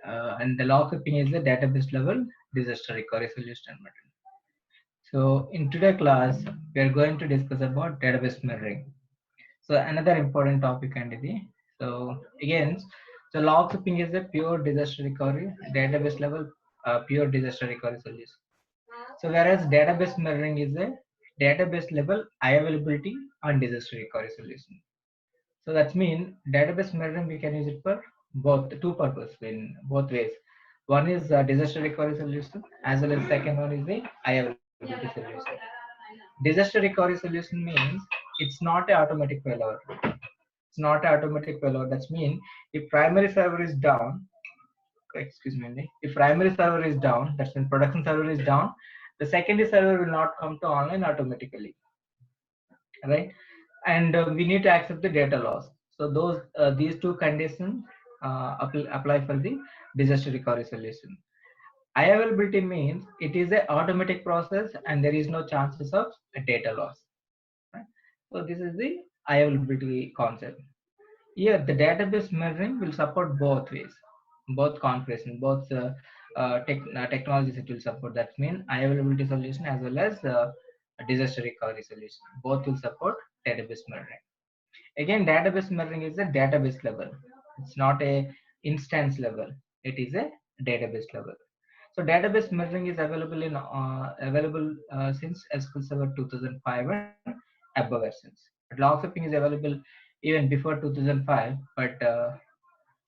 and the log sweeping is the database level disaster recovery solution. So in today's class, we are going to discuss about database mirroring. So another important topic and the so again, so log sweeping is a pure disaster recovery database level pure disaster recovery solution. So whereas database mirroring is a database level high availability and disaster recovery solution. So that means database mirroring we can use it for both two purposes in both ways. One is disaster recovery solution as well as second one is the high availability solution. Disaster recovery solution means it's not a automatic failover. It's not an automatic failover. That means if primary server is down, excuse me, if primary server is down, that's when production server is down, the secondary server will not come to online automatically, right? And we need to accept the data loss. So those these two conditions apply for the disaster recovery solution. High availability means it is an automatic process and there is no chances of a data loss. Right? So this is the high availability concept. Here, the database mirroring will support both ways, both configuration, both technologies it will support. That means high availability solution as well as disaster recovery solution. Both will support database mirroring. Again, database mirroring is a database level. It's not a instance level. It is a database level. So database mirroring is available in since SQL Server 2005 and above versions. But log sweeping is available even before 2005, but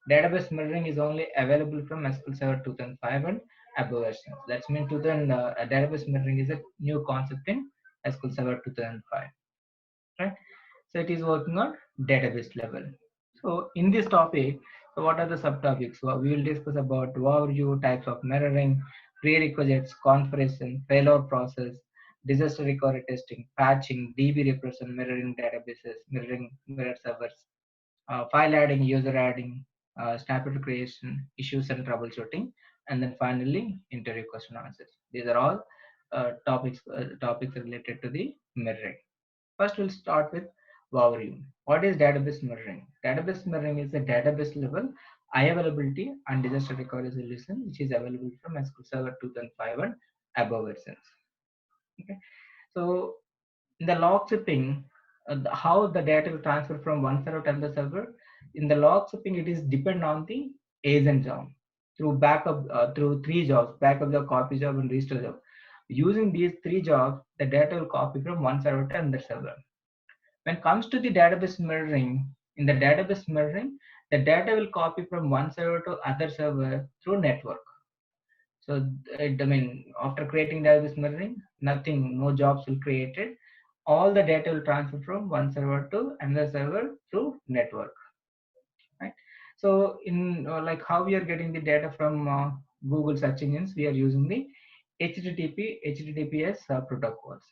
database mirroring is only available from SQL Server 2005 and above versions. That means database mirroring is a new concept in SQL Server 2005, right? So it is working on database level. So in this topic, so what are the subtopics? So we will discuss about overview, types of mirroring, prerequisites, configuration, failure process, disaster recovery testing, patching, DB repression, mirroring databases, mirroring mirror servers, file adding, user adding, snapshot creation, issues and troubleshooting, and then finally interview question answers. These are all topics related to the mirroring. First, we'll start with overview. What is database mirroring? Database mirroring is a database level high availability and disaster recovery solution which is available from SQL Server 2005 and above versions. Okay, so in the log sweeping, how the data will transfer from one server to another server. In the log sweeping, it is depend on the agent job through backup through three jobs: backup job, copy job, and restore job. Using these three jobs, the data will copy from one server to another server. When it comes to the database mirroring, in the database mirroring, the data will copy from one server to other server through network. So I mean, after creating database mirroring, nothing, no jobs will created. All the data will transfer from one server to another server through network. Right. So in like how we are getting the data from Google search engines, we are using the HTTPS protocols.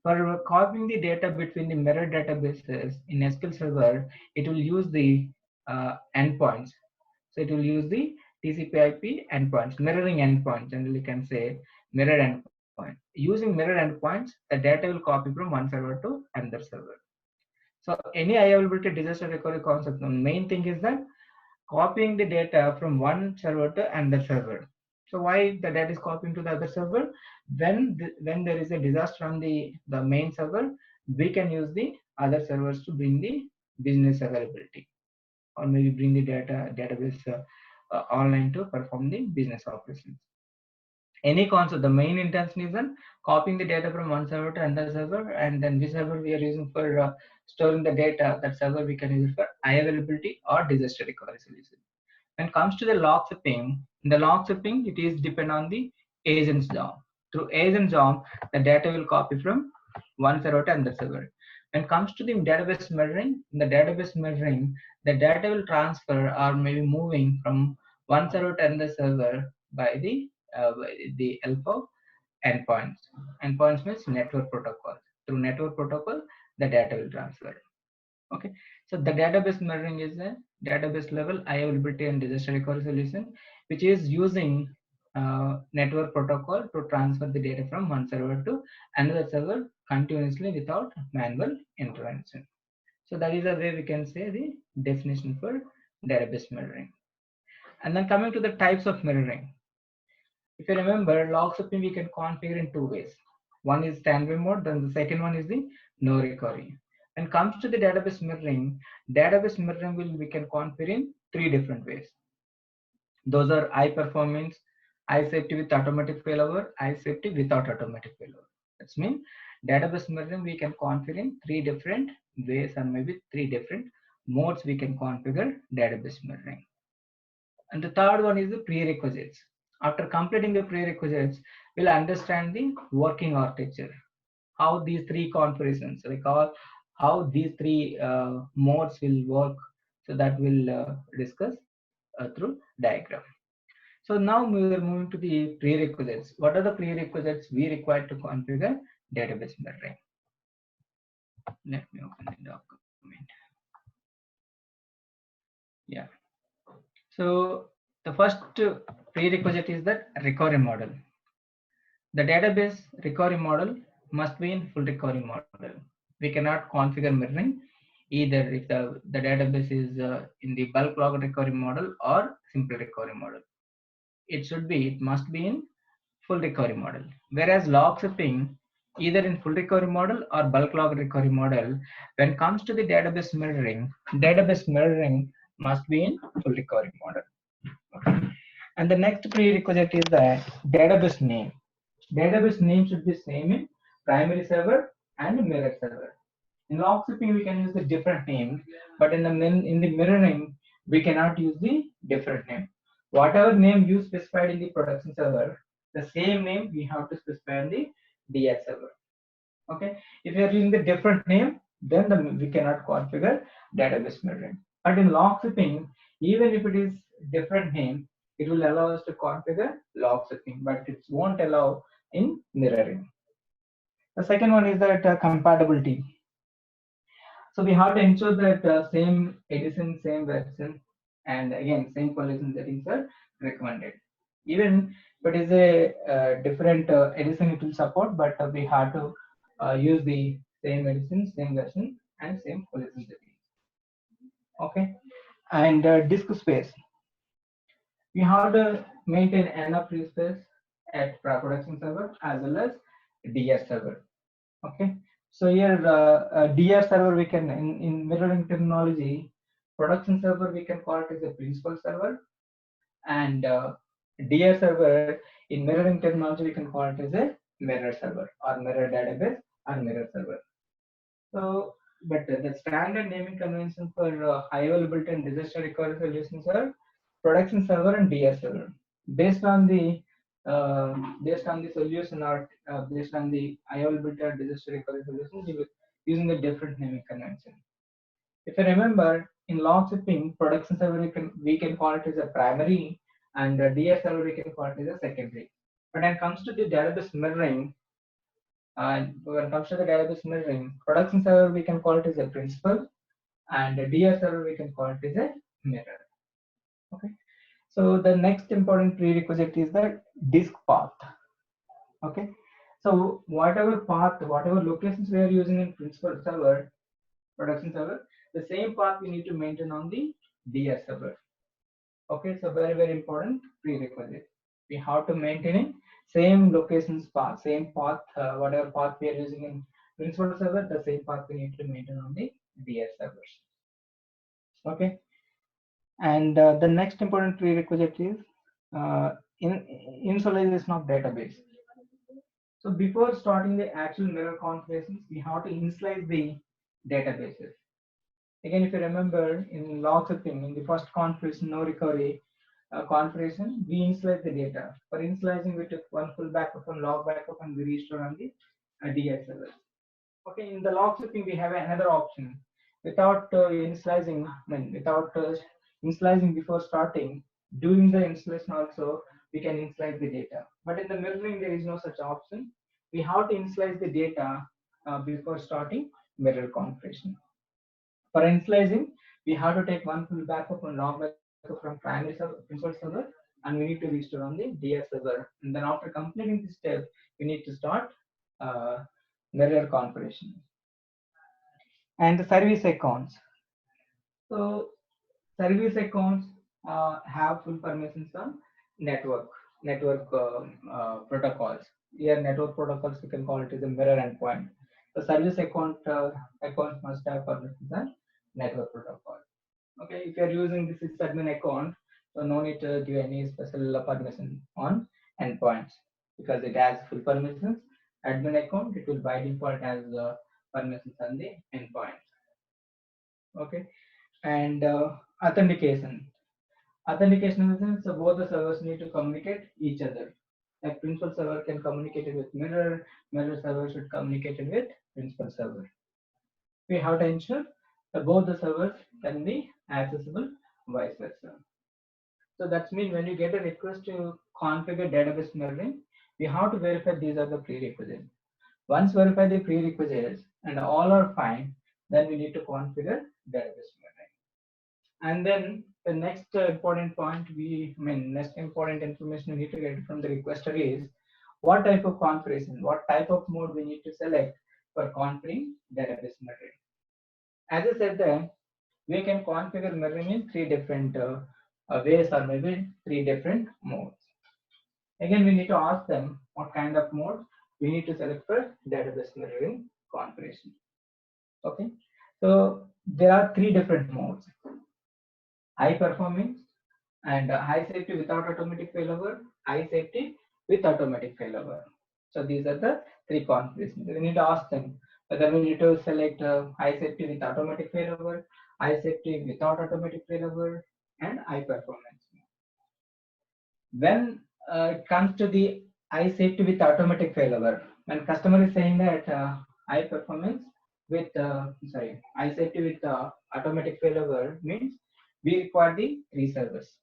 For copying the data between the mirror databases in SQL Server, it will use the endpoints. So it will use the TCP/IP endpoints, mirroring endpoints, generally can say mirror endpoint. Using mirror endpoints, the data will copy from one server to another server. So any high availability disaster recovery concept, the main thing is that copying the data from one server to another server. So why the data is copying to the other server? When there is a disaster on the main server, we can use the other servers to bring the business availability, or maybe bring the database online to perform the business operations. Any concept, the main intention is then copying the data from one server to another server, and then which server we are using for storing the data, that server we can use it for high availability or disaster recovery solution. When it comes to the log sweeping, in the log sweeping, it is depend on the agent's job. Through agent job, the data will copy from one server to another server. When it comes to the database mirroring, in the database mirroring, the data will transfer or maybe moving from one server to another server by the help of endpoints. Endpoints means network protocol. Through network protocol, the data will transfer. Okay, so the database mirroring is a database level high availability and disaster recovery solution, which is using network protocol to transfer the data from one server to another server continuously without manual intervention. So that is the way we can say the definition for database mirroring. And then coming to the types of mirroring. If you remember, log sweeping we can configure in two ways. One is standby mode, then the second one is the no recovery. When it comes to the database mirroring we can configure in three different ways. Those are high performance, high safety with automatic failover, high safety without automatic failover. That's mean database mirroring we can configure in three different ways, or maybe three different modes we can configure database mirroring. And the third one is the prerequisites. After completing the prerequisites, we'll understand the working architecture, how these three configurations, like how these three modes will work. So that we'll discuss through diagram. So now we are moving to the prerequisites. What are the prerequisites we require to configure database mirroring? Let me open the document. Yeah. So the first prerequisite is that recovery model. The database recovery model must be in full recovery model. We cannot configure mirroring either if the database is in the bulk log recovery model or simple recovery model. It must be in full recovery model. Whereas log sweeping, either in full recovery model or bulk log recovery model, when it comes to the database mirroring must be in full recovery model. Okay. And the next prerequisite is the database name. Database name should be same in primary server and mirror server. In log sweeping, we can use the different names, but in the mirroring, we cannot use the different name. Whatever name you specified in the production server, the same name we have to specify in the DS server. Okay. If you are using the different name, then we cannot configure database mirroring. But in log sweeping, even if it is different name, it will allow us to configure log sweeping, but it won't allow in mirroring. The second one is that compatibility. So we have to ensure that same edition, same version, and again same collision settings are recommended. Even if it is a different edition, it will support, but we have to use the same edition, same version, and same collision settings. Okay, and disk space. We have to maintain enough free space at production server as well as DR server. Okay, so here DR server we can in mirroring terminology, production server we can call it as a principal server, and DR server in mirroring terminology we can call it as a mirror server or mirror database or mirror server. So, but the standard naming convention for high availability and disaster recovery solutions are production server and DR server. Based on the solution or based on the high availability or disaster recovery solution, we will using a different naming convention. If you remember, in log sweeping, production server we can call it as a primary, and DS server we can call it as a secondary. But when it comes to the database mirroring, when it comes to the database mirroring, production server we can call it as a principal, and DS server we can call it as a mirror. Okay. So the next important prerequisite is the disk path. Okay. So whatever path, whatever locations we are using in principal server, production server, the same path we need to maintain on the DS server. Okay, so very important prerequisite. We have to maintain it same locations path, same path, whatever path we are using in principal server, the same path we need to maintain on the DS servers. Okay, and the next important prerequisite is initialization of database. So before starting the actual mirror configurations, we have to initialize the databases. Again, if you remember in log sweeping, in the first configuration, no recovery configuration, we initialize the data. For initializing, we took one full backup and log backup and we restore on the DS server. Okay, in the log sweeping, we have another option. Without initializing, initializing before starting, during the installation also, we can initialize the data. But in the mirroring, there is no such option. We have to initialize the data before starting mirror configuration. For initializing, we have to take one full backup and log backup from primary server, principal server, and we need to restore on the DS server. And then after completing this step, we need to start mirror configuration. And the service accounts. So service accounts have full permissions on network protocols. Here, network protocols we can call it as a mirror endpoint. The service account must have permissions on network protocol. Okay, if you are using the sysadmin account, so no need to give any special permission on endpoints because it has full permissions. Admin account, it will by default has permissions on the endpoint. Okay, and authentication. Authentication is sense, so both the servers need to communicate each other. Like principal server can communicate it with mirror server should communicate it with principal server. We have to ensure that both the servers can be accessible vice versa. So that's mean when you get a request to configure database mirroring, we have to verify these are the prerequisites. Once verify the prerequisites and all are fine, then we need to configure database mirroring. And then the next important point next important information we need to get from the requester is what type of configuration, what type of mode we need to select for configuring database mirroring. As I said that we can configure mirroring in three different ways or maybe three different modes. Again, we need to ask them what kind of mode we need to select for database mirroring configuration. Okay, so there are three different modes: high performance and high safety without automatic failover, high safety with automatic failover. So these are the three configurations. We need to ask them whether we need to select high safety with automatic failover, high safety without automatic failover, and high performance. When it comes to the high safety with automatic failover, when customer is saying that high performance with high safety with automatic failover means we require the three servers.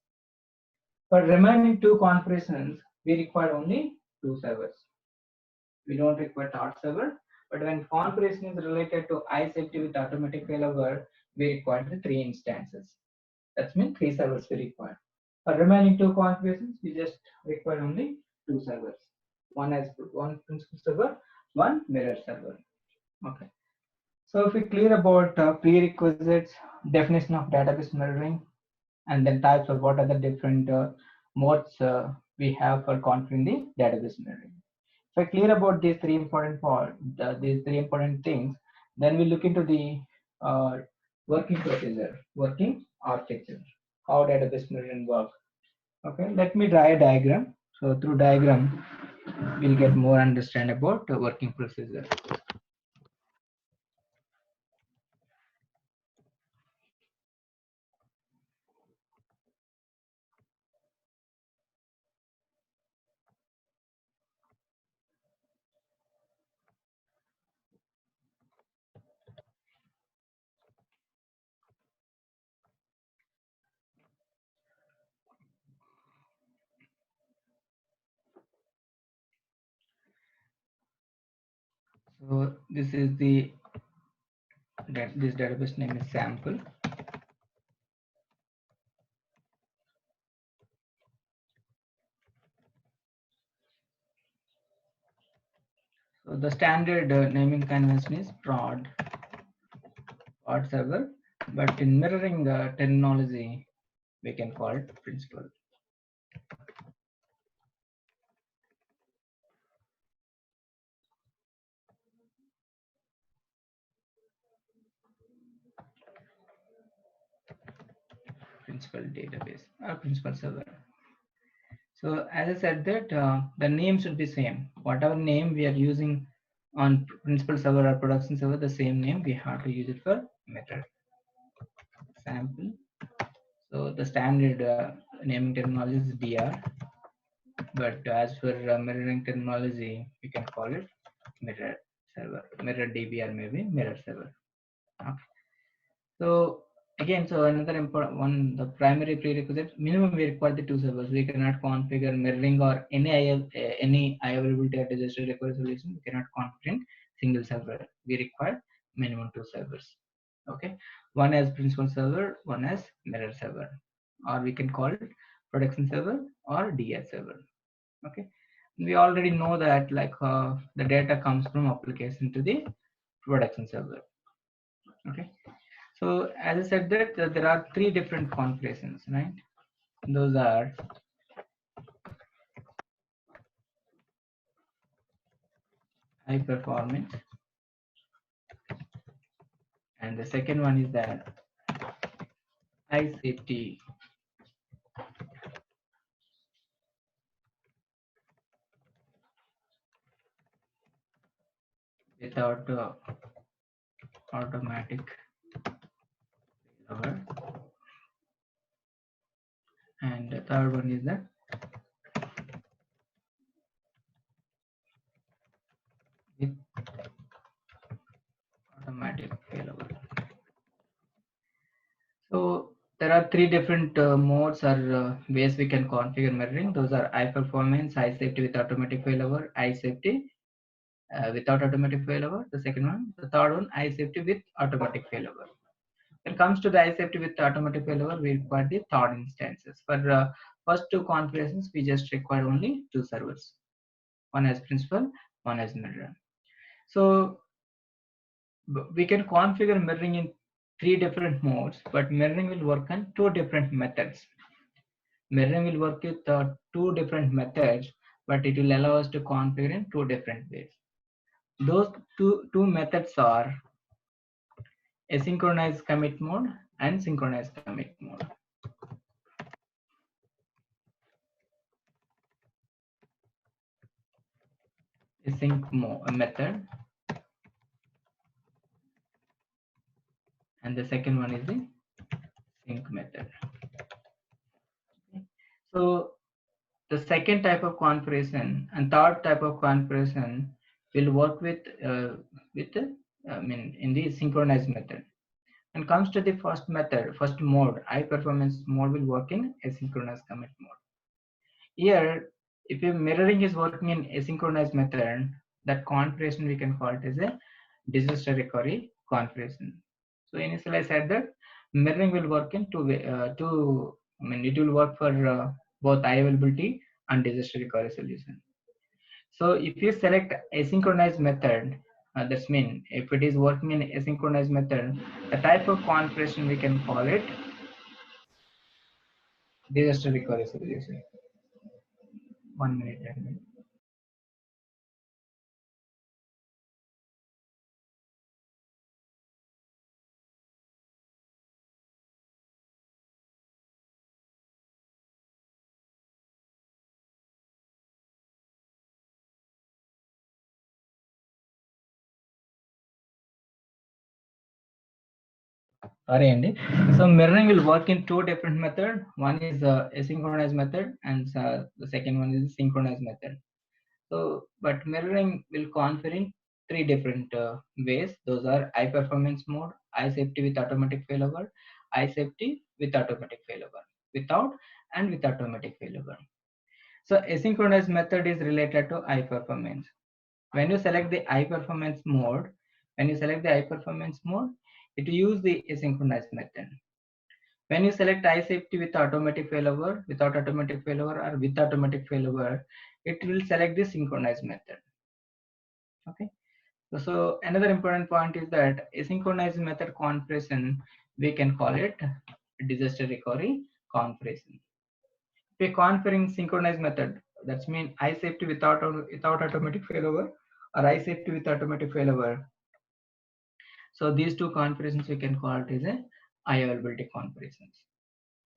For remaining two configurations, we require only two servers. We don't require third server, but when configuration is related to high safety with automatic failover, we require the three instances. That means three servers we require. For remaining two configurations, we just require only two servers. One principal server, one mirror server. Okay. So if we clear about prerequisites, definition of database mirroring, and then types of what are the different modes we have for configuring the database mirroring. If I clear about these three important these three important things, then we look into the working procedure, working architecture, how database mirroring works. Okay, let me draw a diagram. So through diagram, we'll get more understand about the working procedure. So this is this database name is sample. So the standard naming convention is prod server, but in mirroring terminology, we can call it principal. Principal database or principal server. So as I said that the name should be same. Whatever name we are using on principal server or production server, the same name we have to use it for method. Sample. So the standard naming terminology is DR, but as for mirroring terminology, we can call it mirror server, mirror DB or maybe mirror server. Okay. So again, so another important one, the primary prerequisite, minimum we require the two servers. We cannot configure mirroring or any high availability or disaster recovery solution. We cannot configure single server. We require minimum two servers. Okay, one as principal server, one as mirror server, or we can call it production server or DS server. Okay, we already know that like the data comes from application to the production server. Okay. So as I said that there are three different configurations, right? Those are high performance, and the second one is that high safety without automatic failover, and the third one is that with automatic failover. So there are three different modes or ways we can configure mirroring. Those are high performance, high safety with automatic failover, high safety without automatic failover. The second one, the third one, high safety with automatic failover. When it comes to the high safety with automatic failover, we require the third instances. For first two configurations, we just require only two servers. One as principal, one as mirror. So we can configure mirroring in three different modes, but mirroring will work on two different methods. Mirroring will work with two different methods, but it will allow us to configure in two different ways. Those two methods are asynchronous commit mode and synchronous commit mode. Method, and the second one is the sync method. So the second type of configuration and third type of configuration will work with in the synchronized method. When it comes to the first method, first mode, high performance mode will work in asynchronous commit mode. Here, if your mirroring is working in asynchronous method, that configuration we can call it as a disaster recovery configuration. So initially I said that mirroring will work in it will work for both high availability and disaster recovery solution. So if you select asynchronous method, that's mean if it is working in asynchronous method, the type of configuration we can call it disaster recovery solution. 1 minute. 10 minutes. Sorry, Andy. So mirroring will work in two different methods. One is asynchronous method, and the second one is synchronous method. So, but mirroring will configure in three different ways. Those are high performance mode, high safety with automatic failover, high safety with automatic failover, without and with automatic failover. So asynchronous method is related to high performance. When you select the high performance mode, it will use the asynchronous method. When you select high safety with automatic failover, without automatic failover, or with automatic failover, it will select the synchronized method. Okay. So another important point is that asynchronous method configuration, we can call it disaster recovery configuration. If we're configuring synchronized method, that's mean high safety without automatic failover or high safety with automatic failover. So these two configurations we can call it as a high availability configurations.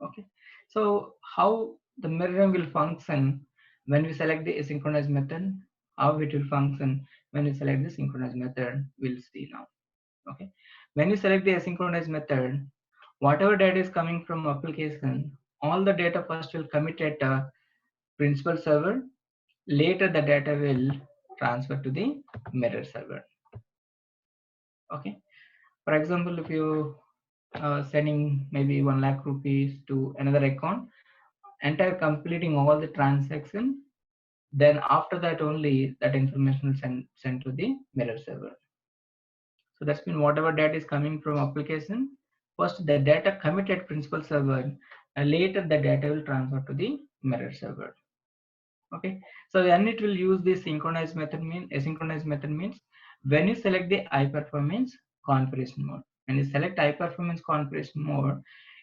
Okay. So how the mirroring will function when we select the asynchronous method, how it will function when we select the synchronous method, we'll see now. Okay. When you select the asynchronous method, whatever data is coming from application, all the data first will commit at a principal server. Later the data will transfer to the mirror server. Okay. For example, if you sending maybe 1 lakh rupees to another account, entire completing all the transaction, then after that only that information will sent to the mirror server. So that's mean whatever data is coming from application, first the data committed principal server, and later the data will transfer to the mirror server. Okay, so then it will use the synchronized method. Asynchronous method means when you select the high performance configuration mode. When you select high performance configuration mode,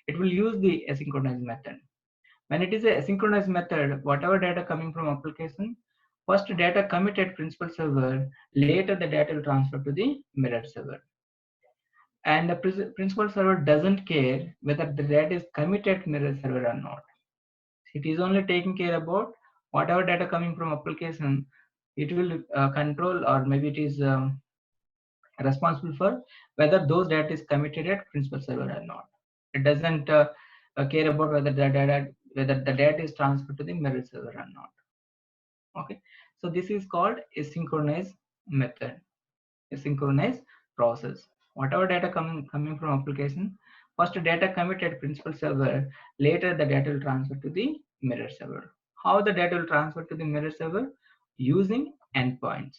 it will use the asynchronous method. When it is a asynchronous method, whatever data coming from application, first data commit at principal server, later the data will transfer to the mirror server. And the principal server doesn't care whether the data is committed to mirror server or not. It is only taking care about whatever data coming from application. It will control, or maybe it is responsible for whether those data is committed at principal server or not. It doesn't care about whether the data is transferred to the mirror server or not. Okay, so this is called asynchronous method, asynchronous process. Whatever data coming from application, first data committed at principal server, later the data will transfer to the mirror server. How the data will transfer to the mirror server? Using endpoints.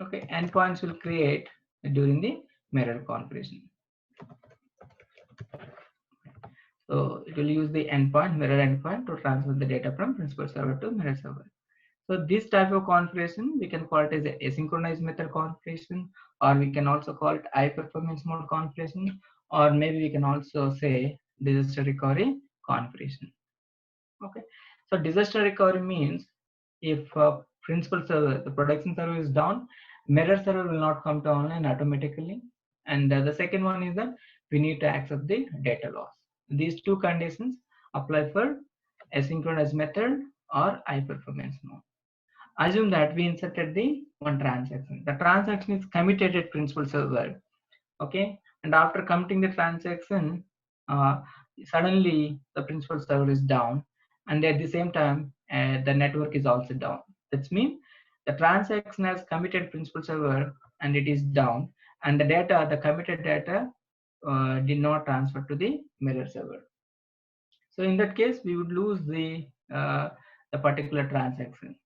Okay, endpoints will create during the mirror configuration. So it will use the endpoint, mirror endpoint, to transfer the data from principal server to mirror server. So this type of configuration, we can call it as a asynchronous method configuration, or we can also call it high performance mode configuration, or maybe we can also say disaster recovery configuration. Okay, so disaster recovery means if principal server, the production server is down, mirror server will not come to online automatically. And the second one is that we need to accept the data loss. These two conditions apply for asynchronous method or high performance mode. Assume that we inserted the one transaction. The transaction is committed at principal server. Okay, and after committing the transaction, uh, suddenly the principal server is down, and at the same time the network is also down. That means the transaction has committed principal server and it is down, and the committed data did not transfer to the mirror server. So in that case, we would lose the particular transaction,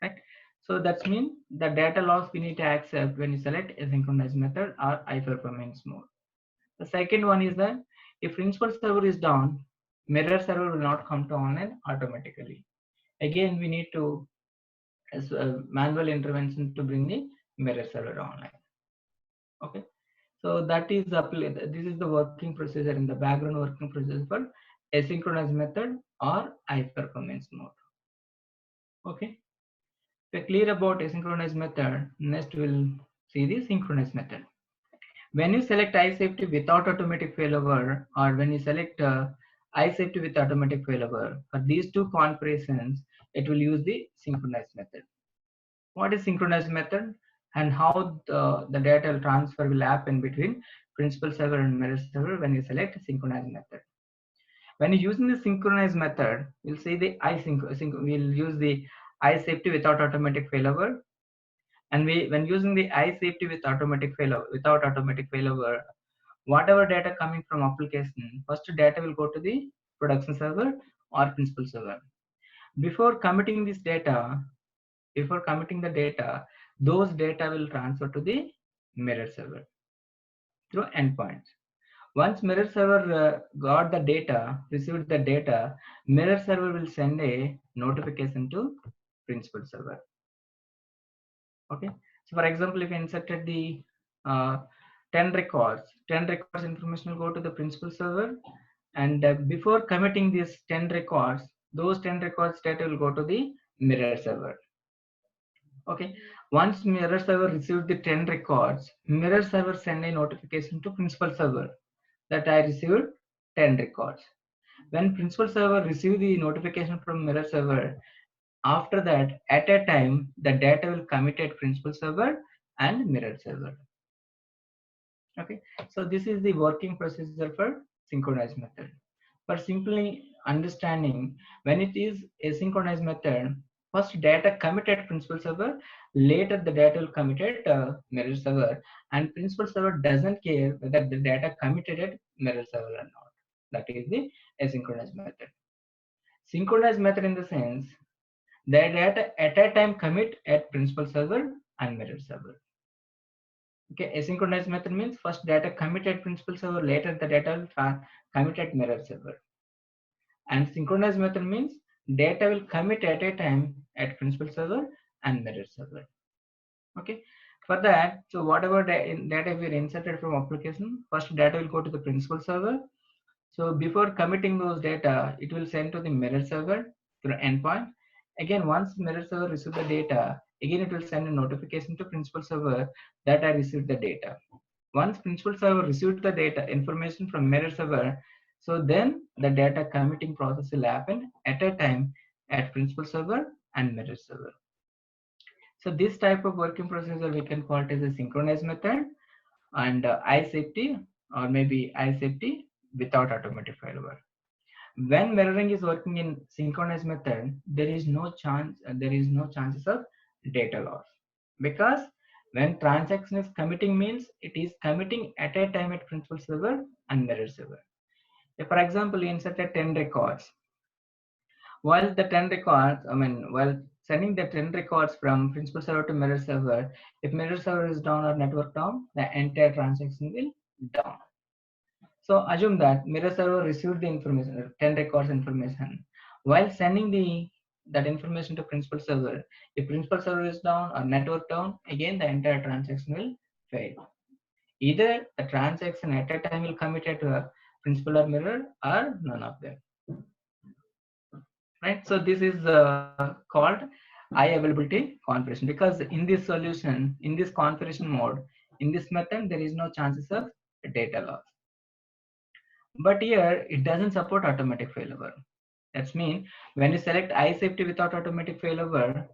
right? So that means the data loss we need to accept when you select asynchronous method or high performance mode. The second one is that if principal server is down, mirror server will not come to online automatically. Again, we need to as manual intervention to bring the mirror server online. Okay, so this is the working procedure in the background working procedure for asynchronous method or high performance mode. Okay, we're clear about asynchronous method. Next, we'll see the synchronous method. When you select eye safety without automatic failover, or when you select eye safety with automatic failover, for these two configurations, it will use the synchronized method. What is synchronized method, and how the data transfer will happen between principal server and mirror server when you select synchronized method? When you're using the synchronized method, you'll see the we'll use the eye safety without automatic failover, and when using the eye safety with without automatic failover, whatever data coming from application, first data will go to the production server or principal server. Before committing this data, before committing the data, those data will transfer to the mirror server through endpoints. Once mirror server got the data, received the data, mirror server will send a notification to principal server. Okay, so for example, if you inserted the 10 records information will go to the principal server, and before committing these 10 records, those 10 records data will go to the mirror server. Okay, once mirror server received the 10 records, mirror server send a notification to principal server that I received 10 records. When principal server received the notification from mirror server, after that, at a time, the data will commit at principal server and mirror server. Okay, so this is the working procedure for synchronized method. For simply understanding, when it is asynchronous method, first data committed principal server, later the data will committed mirror server, and principal server doesn't care whether the data committed at mirror server or not. That is the asynchronous method. Synchronized method in the sense the data at a time commit at principal server and mirror server. Okay, asynchronous method means first data commit at principal server, later the data will commit at mirror server. And synchronous method means data will commit at a time at principal server and mirror server. Okay, for that, so whatever data we inserted from application, first data will go to the principal server. So before committing those data, it will send to the mirror server through endpoint. Again, once mirror server receives the data, again it will send a notification to principal server that I received the data. Once principal server received the data information from mirror server, so then the data committing process will happen at a time at principal server and mirror server. So this type of working procedure we can call it as a synchronized method and eye safety or maybe eye safety without automatic failover. When mirroring is working in synchronized method, there is no chances of data loss because when transaction is committing means it is committing at a time at principal server and mirror server. If, for example, you insert a 10 records, while the 10 records, while sending the 10 records from principal server to mirror server, if mirror server is down or network down, the entire transaction will down. So assume that mirror server received the information, 10 records information. While sending that information to principal server, if principal server is down or network down, again the entire transaction will fail. Either the transaction at a time will committed to a principal or mirror or none of them. Right? So this is called high availability configuration because in this solution, in this configuration mode, in this method, there is no chances of data loss. But here it doesn't support automatic failover. That's mean when you select eye safety without automatic failover,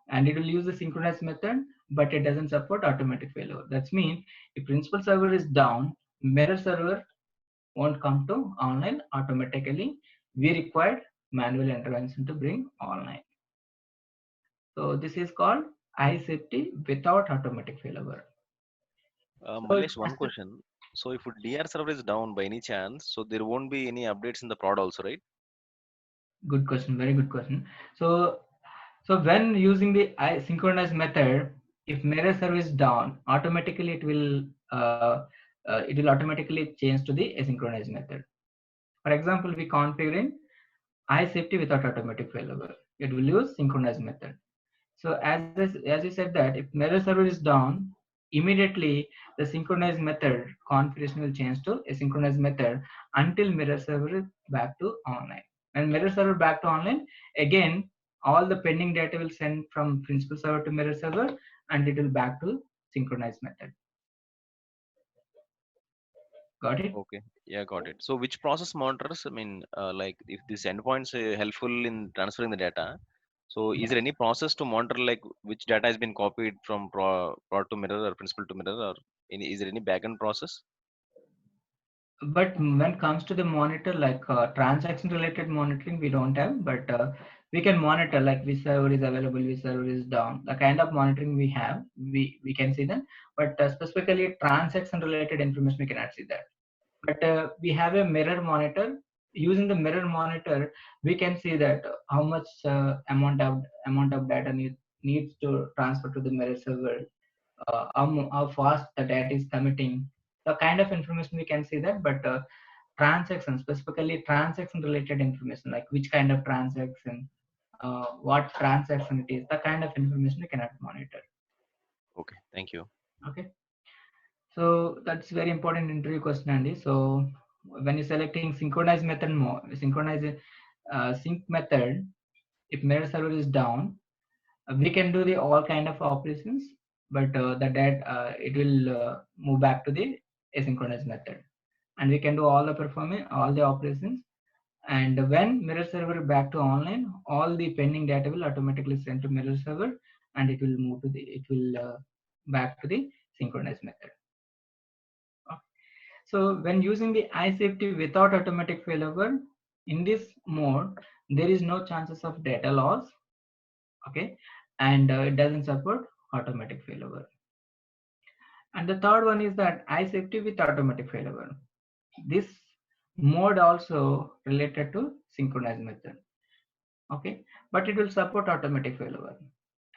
and it will use the synchronized method, but it doesn't support automatic failover. That's mean if principal server is down, mirror server won't come to online automatically. We require manual intervention to bring online. So this is called eye safety without automatic failover. So Malesh, one question. So if DR server is down by any chance, so there won't be any updates in the prod also, right? good question, very good question. So when using the synchronous method, if mirror service down, automatically it will automatically change to the asynchronous method. For example, we configuring eye safety without automatic failover. It will use synchronous method. So as you said that if mirror server is down, immediately the synchronized method configuration will change to asynchronous method until mirror server is back to online. And mirror server back to online, again all the pending data will send from principal server to mirror server and it will back to synchronized method. Got it? Okay, yeah, got it. So which process monitors, I mean, like if this endpoints helpful in transferring the data, so is Yeah. there any process to monitor like which data has been copied from prod to mirror or principal to mirror, or any, is there any backend process? But when it comes to the monitor, like transaction related monitoring, we don't have, but we can monitor like which server is available, which server is down. The kind of monitoring we have, we can see that. But specifically transaction related information, we cannot see that. But we have a mirror monitor. Using the mirror monitor, we can see that how much amount of data needs to transfer to the mirror server, how fast the data is committing, the kind of information we can see that. But transaction, specifically transaction related information, like which kind of transaction, what transaction it is, the kind of information we cannot monitor. Okay, thank you. Okay, so that's very important interview question, Andy. So when you're selecting synchronized method more synchronize sync method, if mirror server is down, we can do the all kind of operations, but it will move back to the asynchronous method, and we can do all the performing all the operations. And when mirror server back to online, all the pending data will automatically send to mirror server, and it will back to the synchronous method. So when using the eye safety without automatic failover, in this mode, there is no chances of data loss. Okay, and it doesn't support automatic failover. And the third one is that eye safety with automatic failover. This mode also related to synchronized method. Okay, but it will support automatic failover.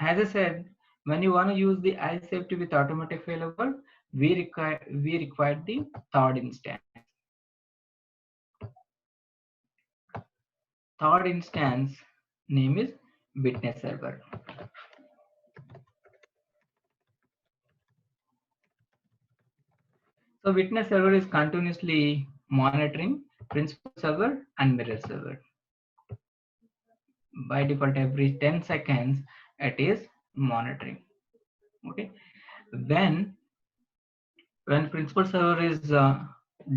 As I said, when you want to use the eye safety with automatic failover, we require the third instance. Third instance name is witness server. So witness server is continuously monitoring principal server and mirror server. By default, every 10 seconds it is monitoring. Okay, when principal server is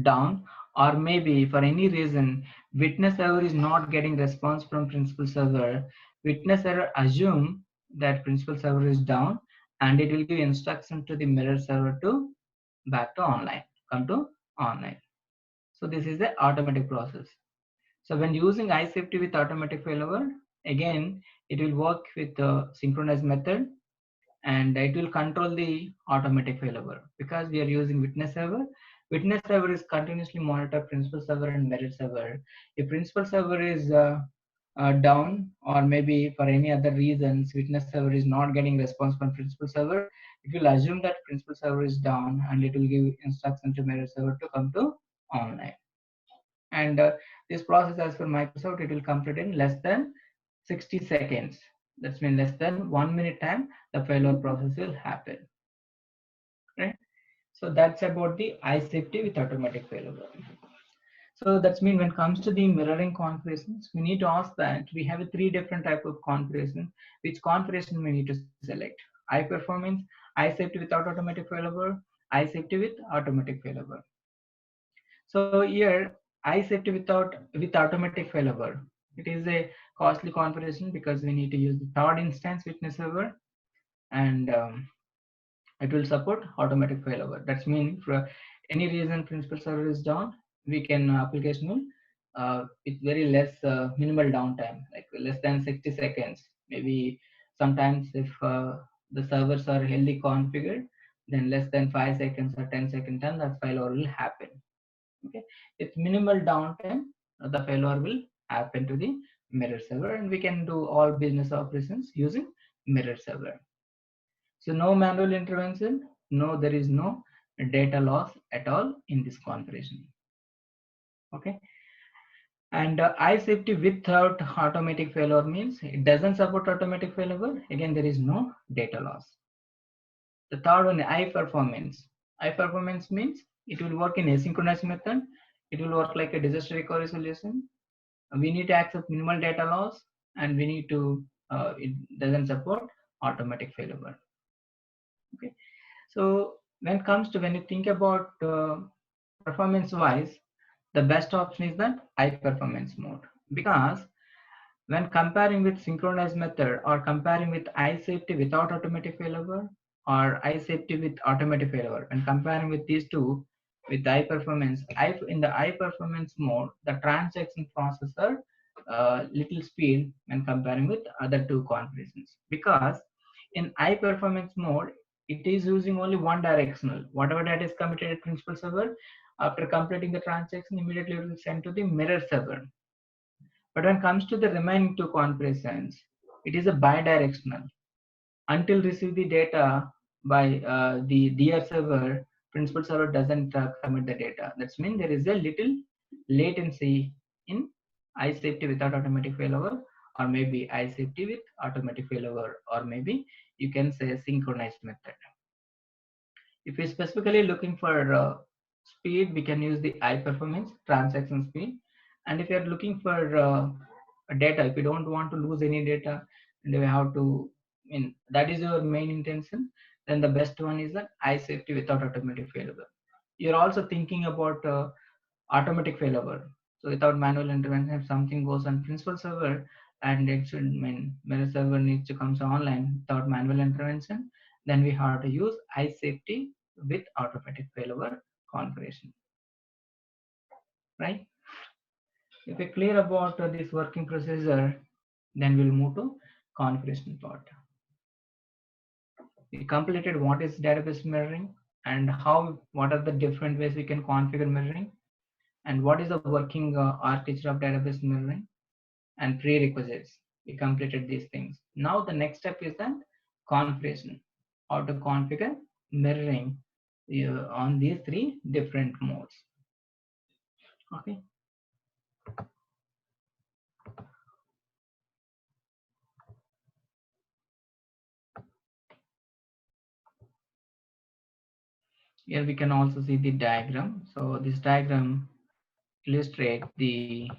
down, or maybe for any reason witness server is not getting response from principal server, witness server assume that principal server is down, and it will give instruction to the mirror server to back to online, come to online. So this is the automatic process. So when using iSafety with automatic failover, again it will work with the synchronized method, and it will control the automatic failover because we are using witness server. Witness server is continuously monitor principal server and merit server. If principal server is down, or maybe for any other reasons witness server is not getting response from principal server, it will assume that principal server is down, and it will give instruction to merit server to come to online. And this process, as per Microsoft, it will complete in less than 60 seconds. That's mean less than 1 minute time the failover process will happen, right? So that's about the iSafety with automatic failover. So that's mean when it comes to the mirroring configurations, we need to ask that we have a three different type of configuration. Which configuration we need to select? High performance, iSafety without automatic failover, iSafety with automatic failover. So here iSafety with automatic failover, it is a costly configuration because we need to use the third instance witness server, and it will support automatic failover. That's mean for any reason principal server is down, we can application will with very less minimal downtime, like less than 60 seconds. Maybe sometimes if the servers are healthy configured, then less than 5 seconds or 10 second time that failover will happen. Okay, with minimal downtime, the failure will happen to the mirror server, and we can do all business operations using mirror server. So no manual intervention, no, there is no data loss at all in this configuration. Okay, and iSafety without automatic failure means it doesn't support automatic failover. Again, there is no data loss. The third one, high performance. High performance means it will work in asynchronous method. It will work like a disaster recovery solution. We need to accept minimal data loss, and we need to it doesn't support automatic failover. Okay, so when you think about performance wise, the best option is the high performance mode, because when comparing with synchronized method or comparing with iSafety without automatic failover or iSafety with automatic failover, when comparing with these two with high performance, in the high performance mode, the transaction processor little speed when comparing with other two configurations, because in high performance mode it is using only one directional. Whatever data is committed at principal server, after completing the transaction, immediately it will send to the mirror server. But when it comes to the remaining two configurations, it is a bidirectional. Until receive the data by the DR server, principal server doesn't commit the data. That means there is a little latency in iSafety without automatic failover, or maybe iSafety with automatic failover, or maybe you can say synchronized method. If you're specifically looking for speed, we can use the high performance transaction speed. And if you're looking for data, if you don't want to lose any data, and you have to, that is your main intention, then the best one is the high safety without automatic failover. You're also thinking about automatic failover. So without manual intervention, if something goes on principal server, and it should mean mirror server needs to come online without manual intervention, then we have to use iSafety with automatic failover configuration, right? If we're clear about this working procedure, then we'll move to configuration part. We completed what is database mirroring, and what are the different ways we can configure mirroring, and what is the working architecture of database mirroring, and prerequisites. We completed these things. Now the next step is that configuration, how to configure mirroring on these three different modes. Okay. Here we can also see the diagram. So this diagram illustrate the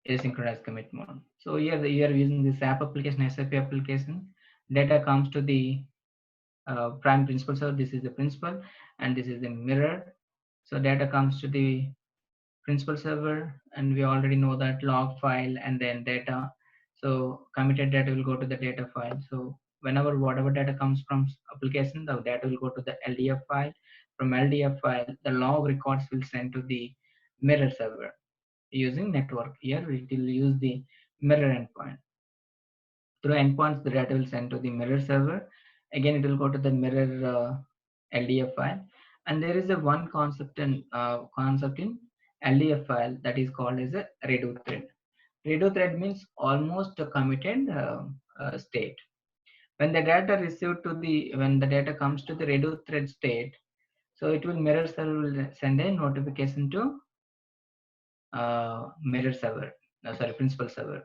asynchronous commit mode. So here you are using this app application, SAP application. Data comes to the prime principal server. This is the principal, and this is the mirror. So data comes to the principal server, and we already know that log file and then data. So committed data will go to the data file. So whenever whatever data comes from application, the data will go to the LDF file. From LDF file, the log records will send to the mirror server using network. Here we will use the mirror endpoint. Through endpoints, the data will send to the mirror server. Again, it will go to the mirror LDF file. And there is a one concept in LDF file that is called as a redo thread. Redo thread means almost a committed state. When the data when the data comes to the redo thread state, so it will mirror server will send a notification to mirror server, principal server.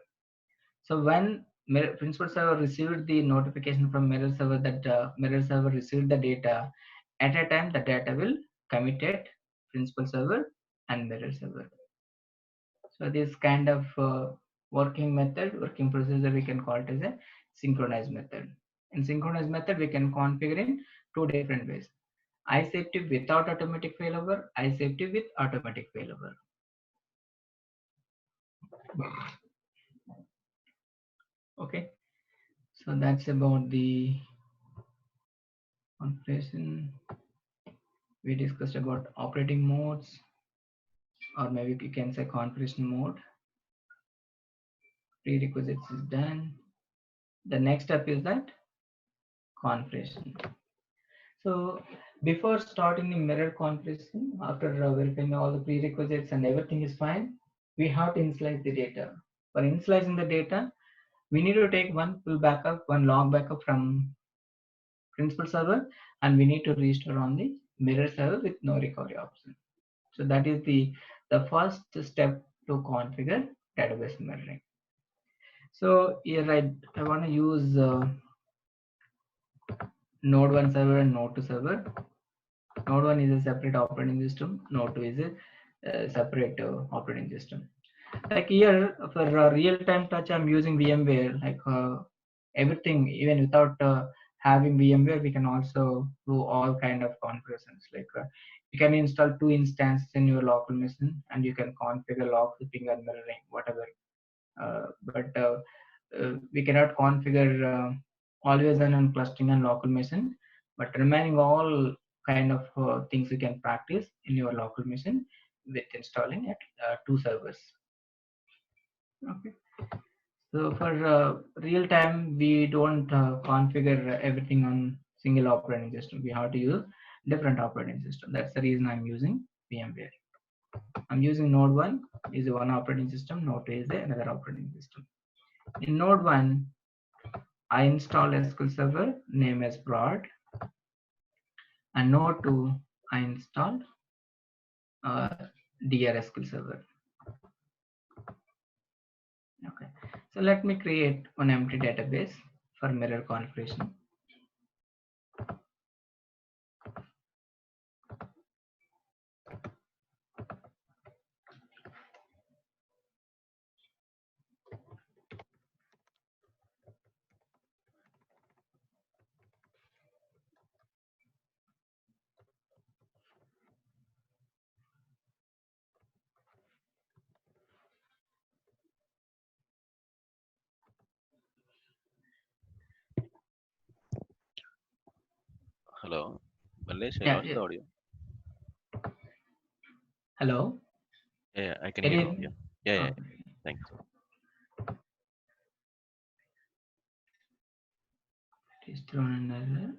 So when principal server received the notification from mirror server that mirror server received the data, at a time the data will committed principal server and mirror server. So this kind of working procedure, we can call it as a synchronized method. In synchronized method, we can configure in two different ways: iSafety without automatic failover, iSafety with automatic failover. Okay, so that's about the configuration. We discussed about operating modes, or maybe you can say configuration mode. Prerequisites is done. The next step is that configuration. So before starting the mirror configuration, after verifying all the prerequisites and everything is fine, we have to initialize the data. For initializing the data, we need to take one full backup, one log backup from principal server, and we need to restore on the mirror server with no recovery option. So that is the first step to configure database mirroring. So here I want to use Node 1 server and Node 2 server. Node 1 is a separate operating system. Node 2 is a separate operating system. Like here for real-time touch, I'm using VMware. Like everything, even without having VMware, we can also do all kind of configurations. Like you can install 2 instances in your local machine, and you can configure log flipping and mirroring, whatever. But we cannot configure always on clustering and local machine. But remaining all kind of things you can practice in your local machine with installing at 2 servers. Okay. So for real time, we don't configure everything on single operating system. We have to use different operating system. That's the reason I'm using VMware. I'm using Node 1 is one operating system. Node 2 is another operating system. In Node 1, I install SQL Server, name as broad, and Node 2, I install uh, DR SQL Server. Okay, so let me create one empty database for mirror configuration. Hello, Malesh, I Yeah, lost yeah. the audio. Hello. Yeah, I can Can hear you now. hear Yeah, me? yeah, yeah. Okay. Thanks. It is thrown an error.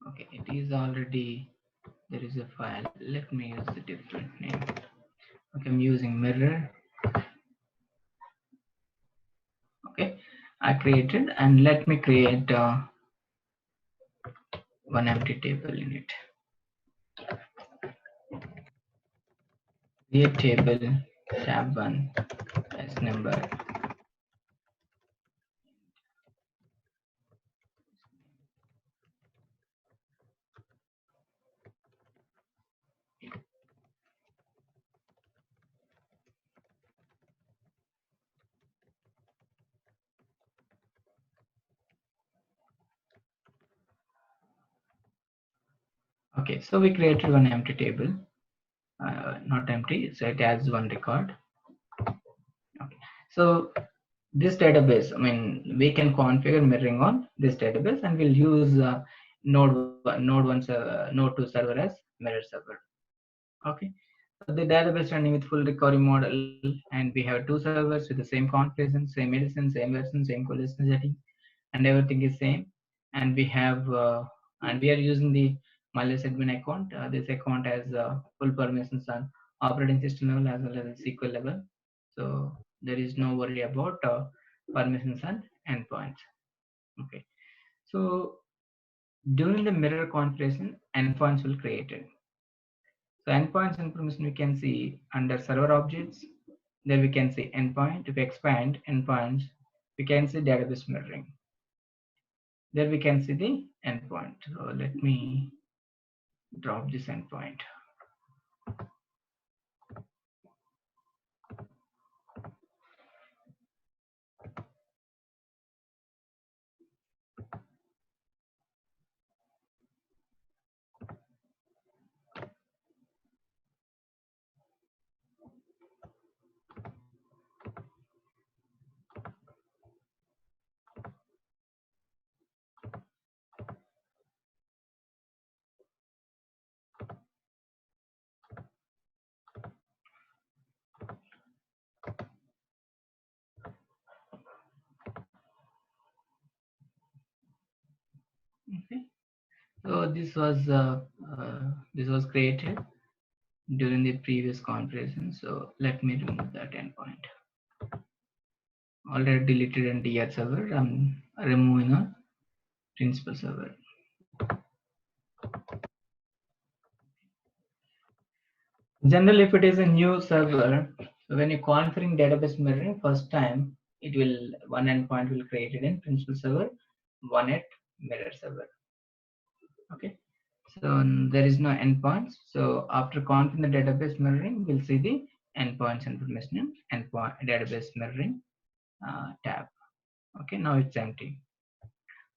Okay, it is already, there is a file. Let me use a different name. Okay, I'm using mirror. Okay, I created, and let me create one empty table in it. Create table, tab 1 as number. Okay, so we created one empty table, not empty, so it has one record. Okay. So this database, I mean, we can configure mirroring on this database, and we'll use Node 2 server as mirror server. Okay. So the database running with full recovery model, and we have two servers with the same configuration, same medicine, same version, same collision setting, and everything is same. And we are using the admin account. This account has full permissions on operating system level as well as SQL level. So there is no worry about permissions and endpoints. Okay. So during the mirror configuration, endpoints will created. So endpoints information we can see under server objects. There we can see endpoint. If we expand endpoints, we can see database mirroring. There we can see the endpoint. So let me drop this endpoint. Okay. So this was created during the previous configuration. So let me remove that endpoint. Already deleted an DR server. I'm removing a principal server. Generally, if it is a new server, so when you're configuring database mirroring, first time it will one endpoint will created in principal server, one at mirror server. Okay. So there is no endpoints. So after configuring the database mirroring, we'll see the endpoints information in endpoint database mirroring tab. Okay, now it's empty.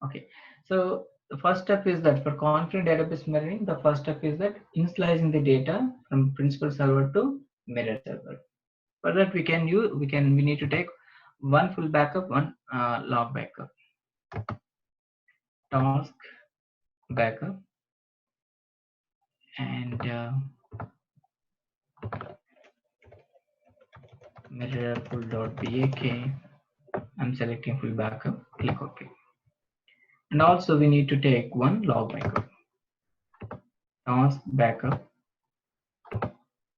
Okay, so the first step is that for configuring database mirroring, the first step is that initializing the data from principal server to mirror server. For that, we need to take one full backup, one log backup, task backup, and mirror full.bak. I'm selecting full backup, click OK. And also we need to take one log backup, task backup,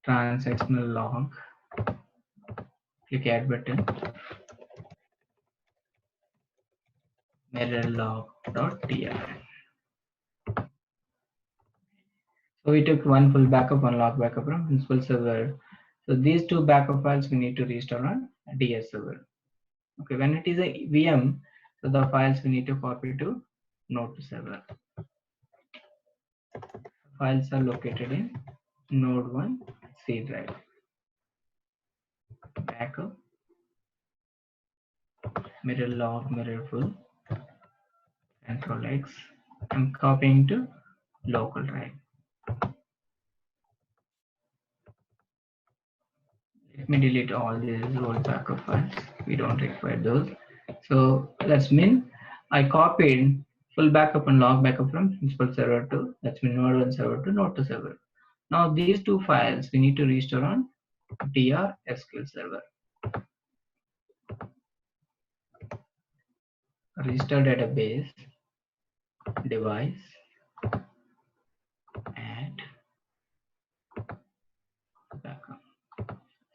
transactional log, click add button, mirror log.tr. So we took one full backup, one log backup from principal server. So these two backup files we need to restore on DS server. Okay, when it is a VM, so the files we need to copy to Node server. Files are located in Node 1 C drive. Backup, mirror log, mirror full, Control X. I'm copying to local drive. Let me delete all these old backup files. We don't require those. So that's mean I copied full backup and log backup from principal server to, that's mean Node 1 server to Node 2 server. Now these two files we need to restore on DR SQL server. Restore database, device, add backup.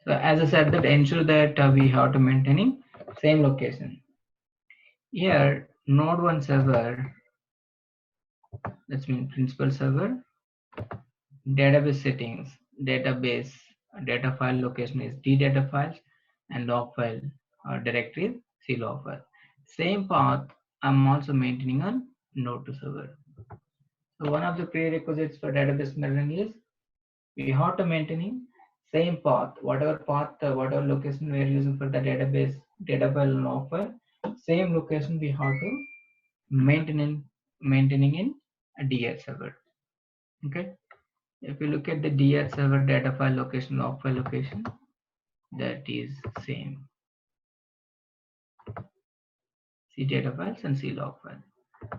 So as I said, that ensure that we have to maintaining same location. Here Node 1 server, that's mean principal server, database settings, database data file location is D data files, and log file directory is C log file. Same path I'm also maintaining on Node 2 server. So one of the prerequisites for database mirroring is we have to maintaining same path, whatever location we are using for the database data file and log file, same location we have to maintaining in a DS server. Okay. If you look at the DR server data file location, log file location, that is same. C data files and C log file.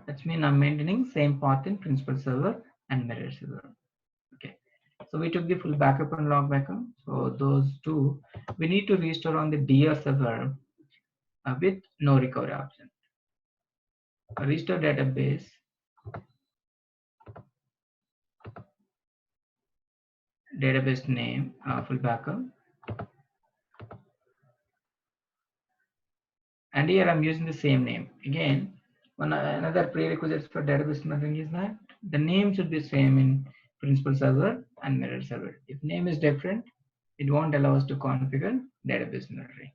That means I'm maintaining same path in principal server and mirror server. Okay. So we took the full backup and log backup. So those two, we need to restore on the DR server with no recovery option. Restore database, database name, full backup. And here I'm using the same name. Again, another prerequisite for database mirroring is that the name should be same in principal server and mirror server. If name is different, it won't allow us to configure database mirroring.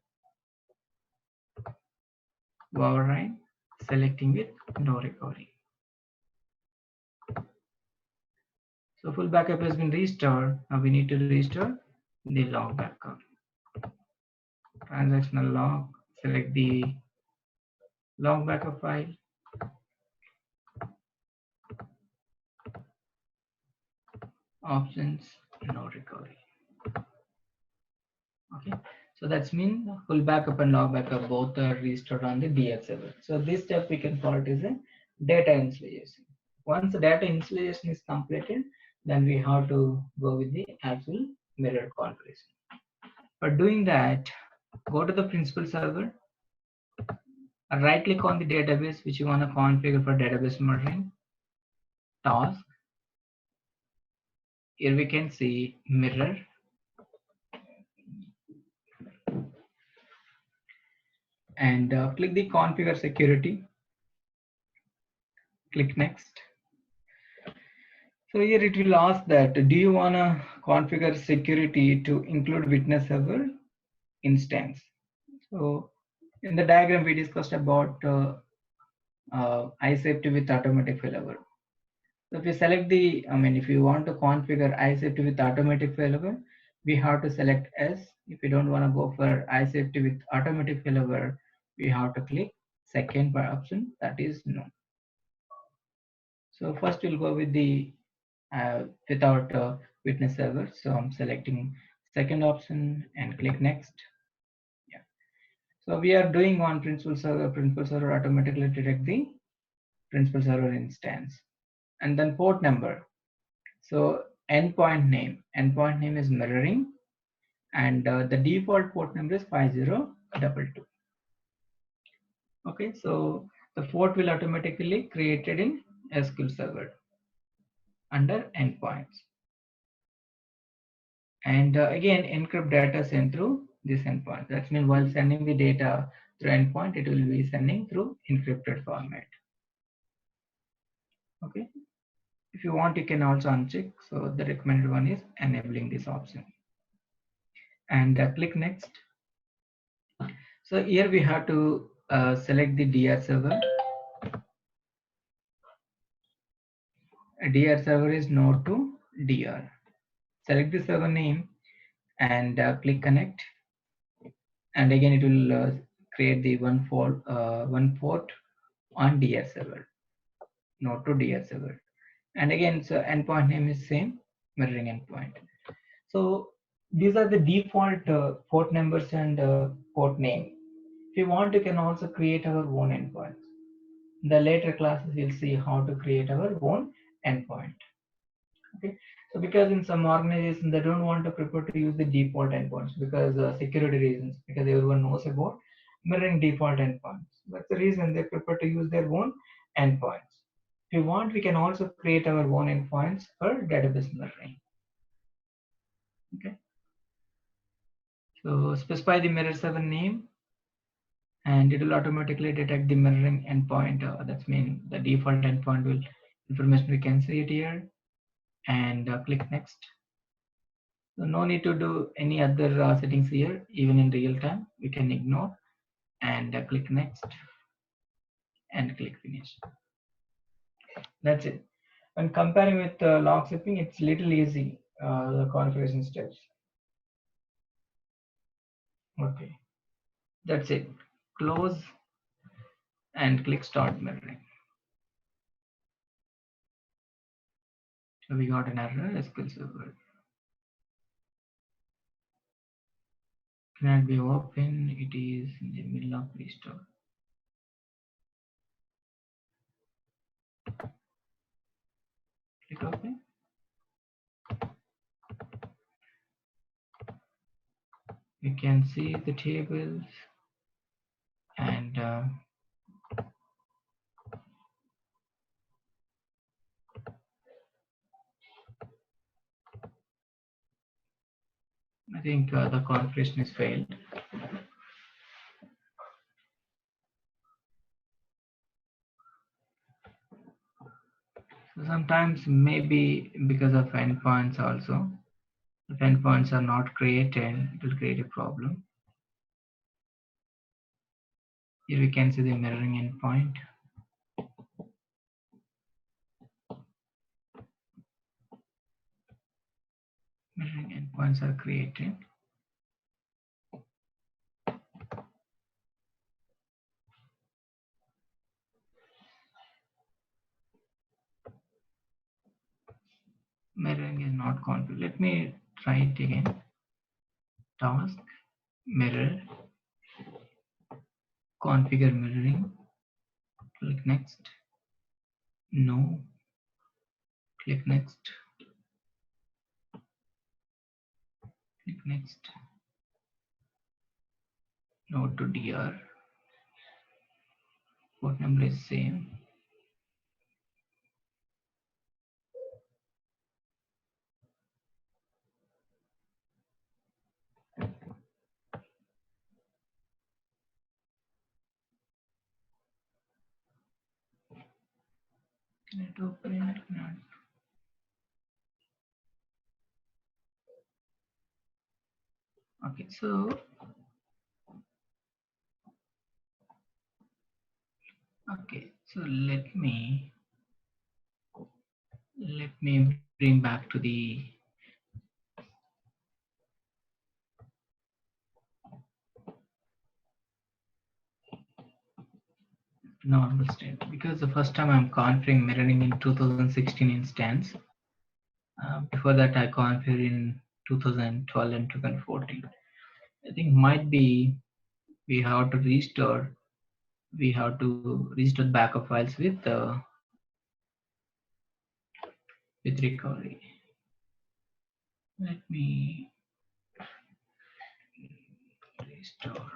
Override, selecting with no recovery. So full backup has been restored. Now we need to restore the log backup. Transactional log, select the log backup file. Options, no recovery. Okay, so that's mean full backup and log backup both are restored on the DR server. So this step we can call it as a data installation. Once the data installation is completed, then we have to go with the actual mirror configuration. For doing that, go to the principal server, right click on the database which you want to configure for database mirroring, task. Here we can see mirror, and click the configure security, click next. So here it will ask that, do you want to configure security to include witness server instance? So in the diagram we discussed about iSafety with automatic failover. So if you select the, if you want to configure iSafety with automatic failover, we have to select S. If you don't want to go for iSafety with automatic failover, we have to click second option, that is no. So first we'll go with the without witness server. So I'm selecting second option and click next. Yeah. So we are doing on principal server automatically detect the principal server instance. And then port number. So endpoint name is mirroring, and the default port number is 5022. Okay, so the port will automatically created in SQL Server under endpoints. And again, encrypt data sent through this endpoint. That means while sending the data through endpoint, it will be sending through encrypted format. Okay. If you want, you can also uncheck. So the recommended one is enabling this option. And click next. So here we have to select the DR server. DR server is node to DR. Select the server name and click connect. And again, it will create the one port on DR server, node to DR server. And again, so endpoint name is same, mirroring endpoint. So these are the default port numbers and port name. If you want, you can also create our own endpoints. In the later classes, we'll see how to create our own endpoint. Okay. So because in some organizations, they don't want to prefer to use the default endpoints because security reasons, because everyone knows about mirroring default endpoints. That's the reason they prefer to use their own endpoints. If you want, we can also create our own endpoints for database mirroring. Okay. So specify the mirror server name, and it will automatically detect the mirroring endpoint. That's mean the default endpoint will information we can see it here, and click next. So no need to do any other settings here. Even in real time, we can ignore and click next and click finish. That's it. When comparing with log shipping, it's little easy, the configuration steps. Okay, that's it. Close and click start mirroring. So we got an error, SQL Server cannot be open, it is in the middle of restore. Click OK. You can see the tables and I think the configuration is failed. So sometimes maybe because of endpoints also. If endpoints are not created, it will create a problem. Here we can see the mirroring endpoint. Mirroring endpoints are created. Mirroring is not configured. Let me try it again. Task, mirror, configure mirroring. Click next. No. Click next. Click next. No to DR. Port number is same. Can it open it? Not. Okay, so let me bring back to the normal state because the first time I'm configuring mirroring in 2016 instance. Before that I configured in 2012 and 2014. I think might be we have to restore. We have to restore backup files with recovery. Let me restore.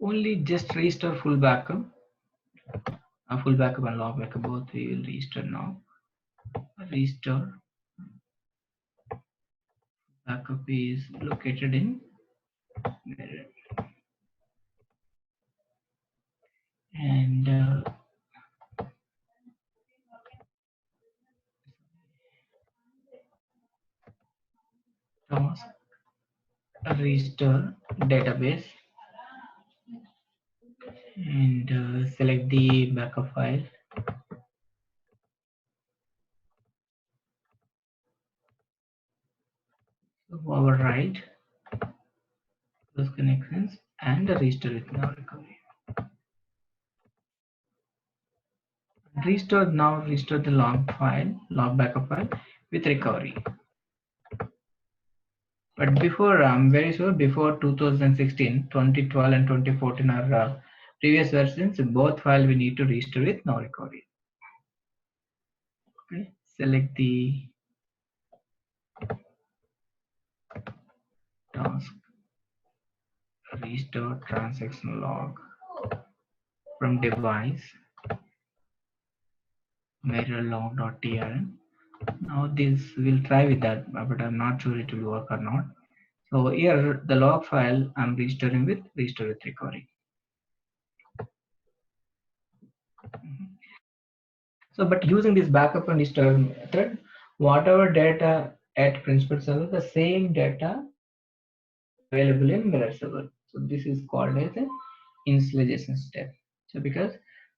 Only just restore full backup. Full backup and log backup both we will restore now. Restore backup is located in mirror. And task restore database and select the backup file. So override those connections and restore it now recovery. Restore the log backup file with recovery. But before, I'm very sure before 2016, 2012 and 2014 are previous versions, both file we need to restore with no recovery. Okay, select the task, restore transaction log from device, mirror log.trn. Now this will try with that, but I'm not sure it will work or not. So here the log file I'm restoring with restore with recovery. So, but using this backup and restore method, whatever data at principal server, the same data will be available in mirror server. So this is called as an initialization step. So because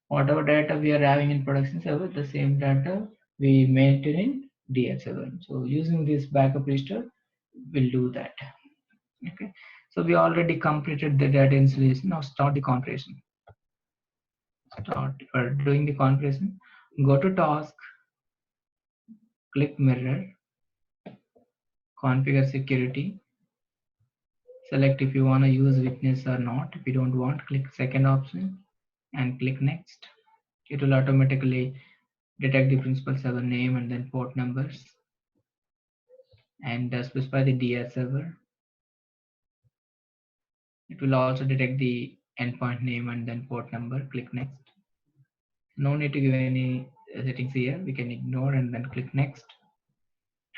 whatever data we are having in production server, the same data we maintain in DL7. So using this backup register, we'll do that. Okay. So we already completed the data installation. Now start the configuration. Start or doing the configuration. Go to task, click mirror, configure security. Select if you want to use witness or not. If you don't want, click second option and click next. It will automatically detect the principal server name and then port numbers and specify the DR server. It will also detect the endpoint name and then port number. Click next. No need to give any settings here. We can ignore and then click next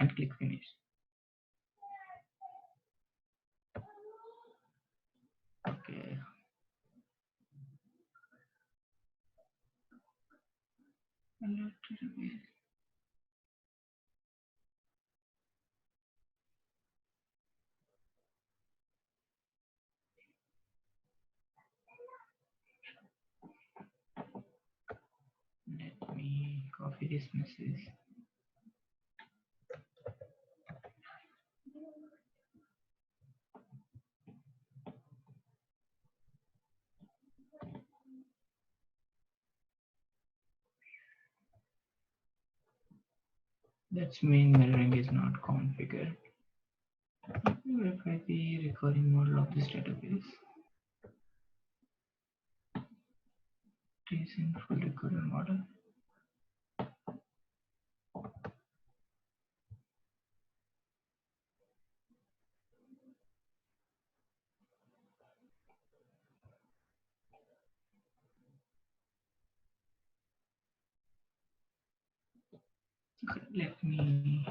and click finish. Okay. Let me copy this message. That means mirroring is not configured. Let me verify the recording model of this database. It is in full recording model. Okay, let me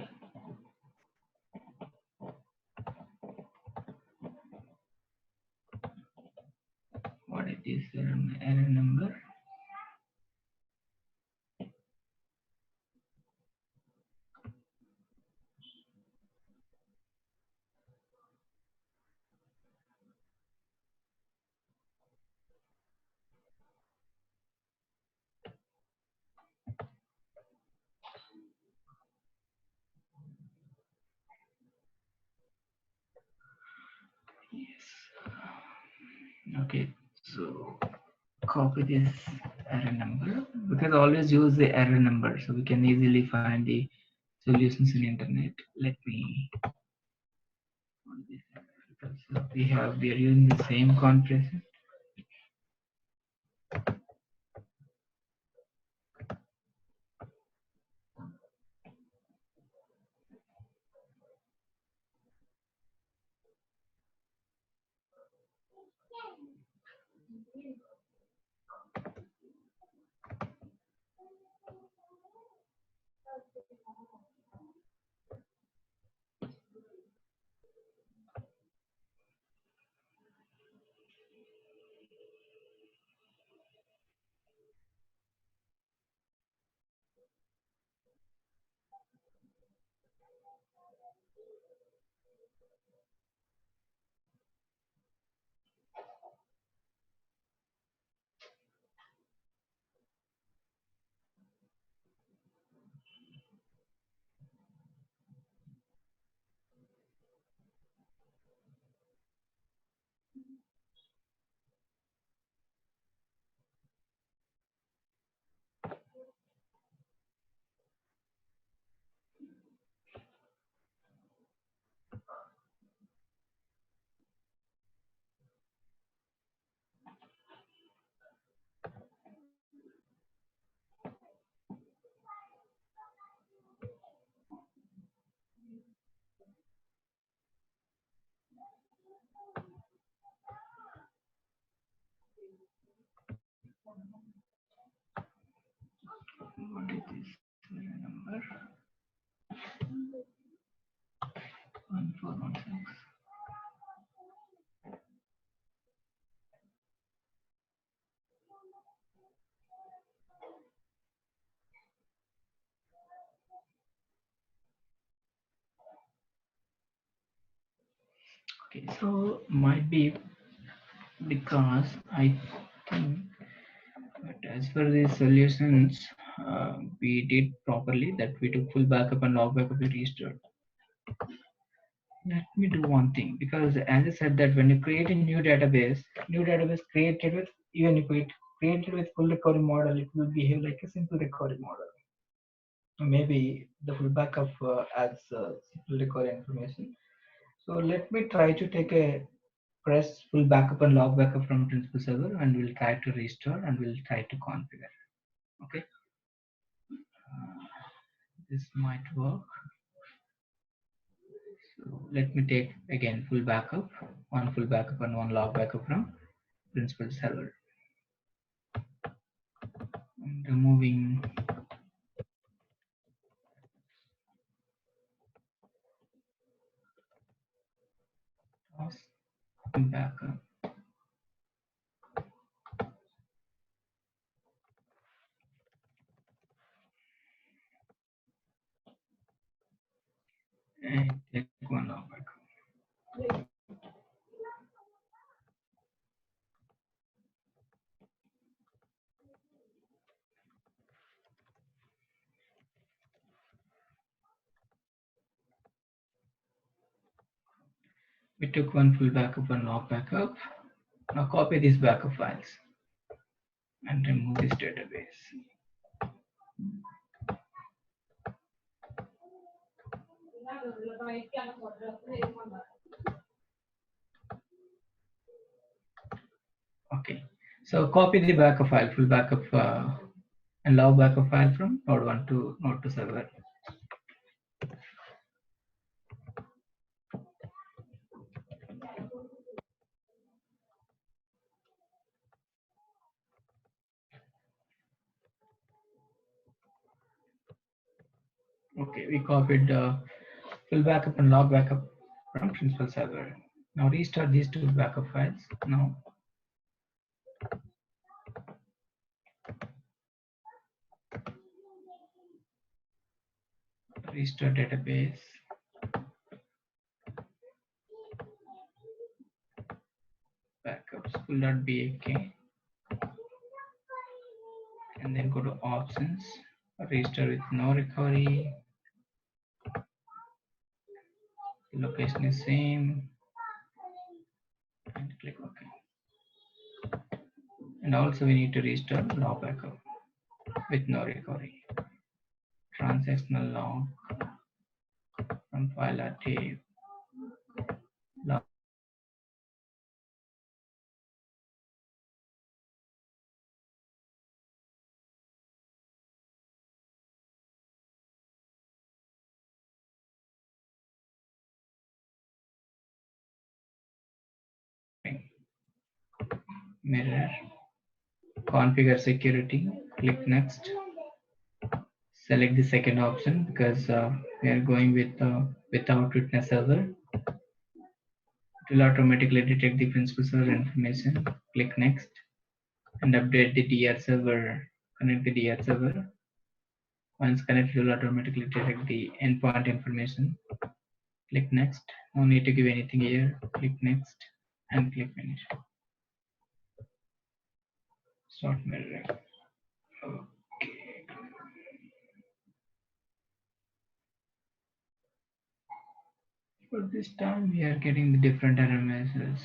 what it is error number. Yes. Okay, so copy this error number because always use the error number so we can easily find the solutions in internet. Let me because we are using the same configuration. What is this error number? 1416. Okay, so might be because I think But as for the solutions, we did properly that we took full backup and log backup we restored. Let me do one thing, because as I said that when you create a new database created with, even if it created with full recovery model, it will behave like a simple recovery model. Maybe the full backup adds simple recovery information. So let me try to take a press full backup and log backup from principal server, and we'll try to restore and we'll try to configure. Okay, this might work. So let me take again full backup, one full backup and one log backup from principal server. I'm removing task backup. And take one log backup. We took one full backup and log backup. Now copy these backup files and remove this database. Okay, so copy the backup file, full backup and log backup file from node 1 to node 2 server. Okay, we copied full backup and log backup from principal server. Now restart these two backup files. Now restore database. Backups full.bak, and then go to options, restore with no recovery. The location is same, and click OK. And also we need to restore log backup with no recovery. Transactional log from file archive log mirror. Configure security, click next. Select the second option because we are going with without witness server. It will automatically detect the principal server information. Click next and update the DR server. Connect the DR server. Once connected, it will automatically detect the endpoint information. Click next. No need to give anything here. Click next and click finish. Start mirroring. Okay. For this time, we are getting the different error messages.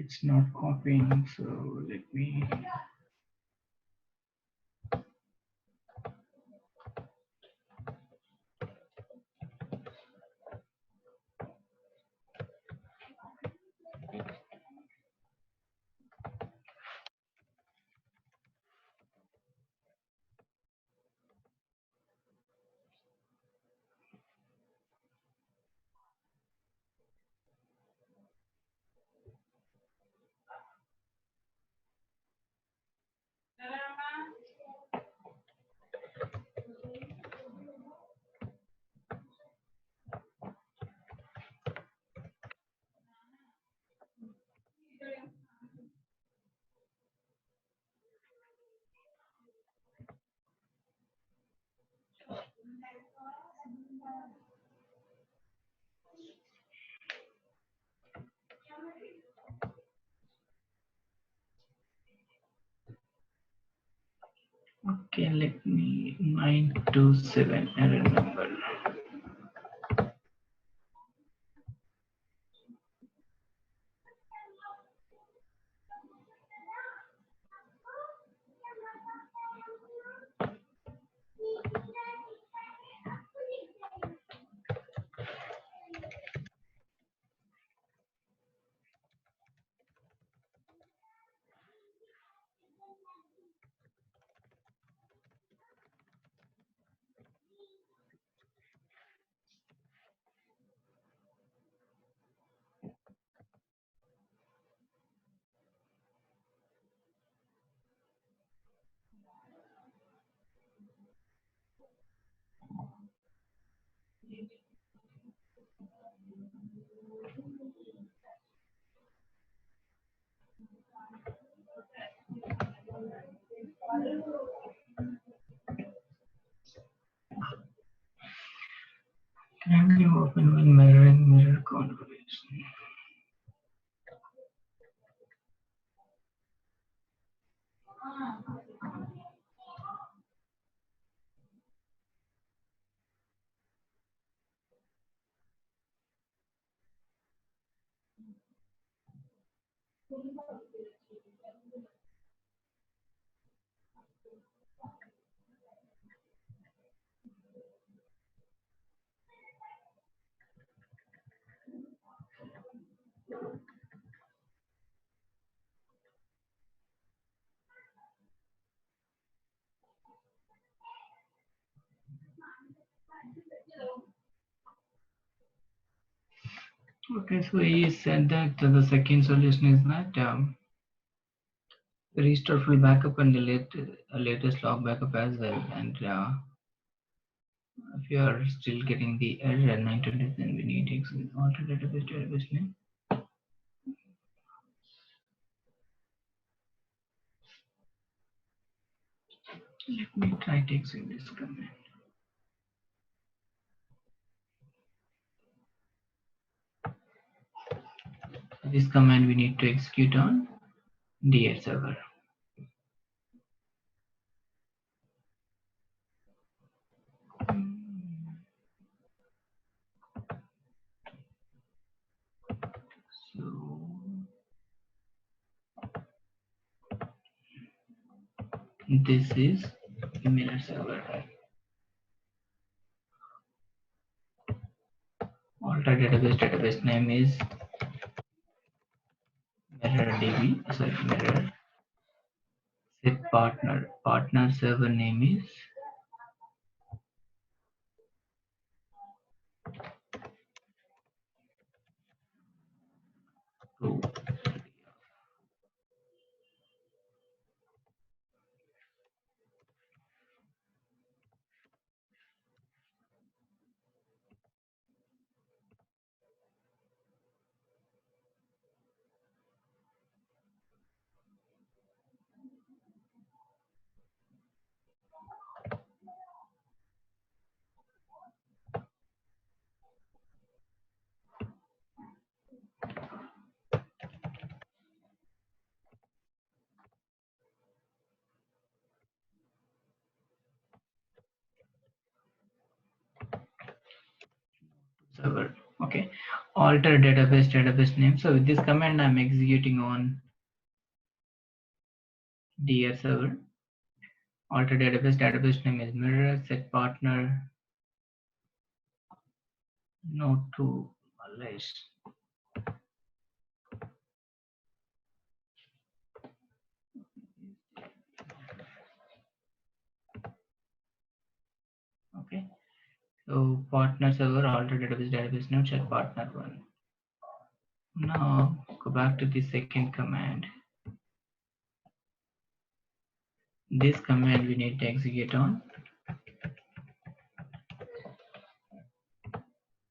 It's not copying, so let me. Okay, let me 927 error number. Can you open one mirror configuration? Okay, so he said that the second solution is that restore full backup and delete latest log backup as well. And if you are still getting the error 920, then we need to execute alter database name. Let me try to execute this command. This command we need to execute on DA server. So this is email server. Alter database name is mirror DB. Sorry, mirror. Set partner server name is true. Server. Okay. alter database name. So with this command, I'm executing on DR server. Alter database name is mirror, set partner, node to alias. Okay. So partner server, alter database name, set partner one. Now go back to the second command. This command we need to execute on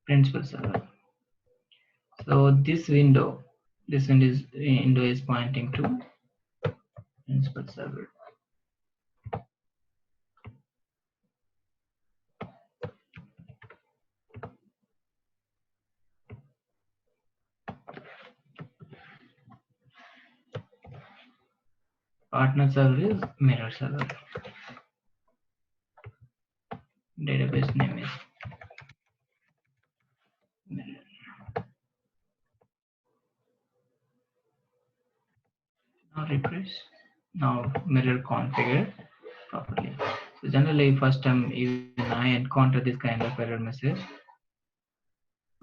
principal server. So this window is pointing to principal server. Partner server is mirror server. Database name is mirror. Now refresh. Now mirror configure properly. So generally first time even I encounter this kind of error message.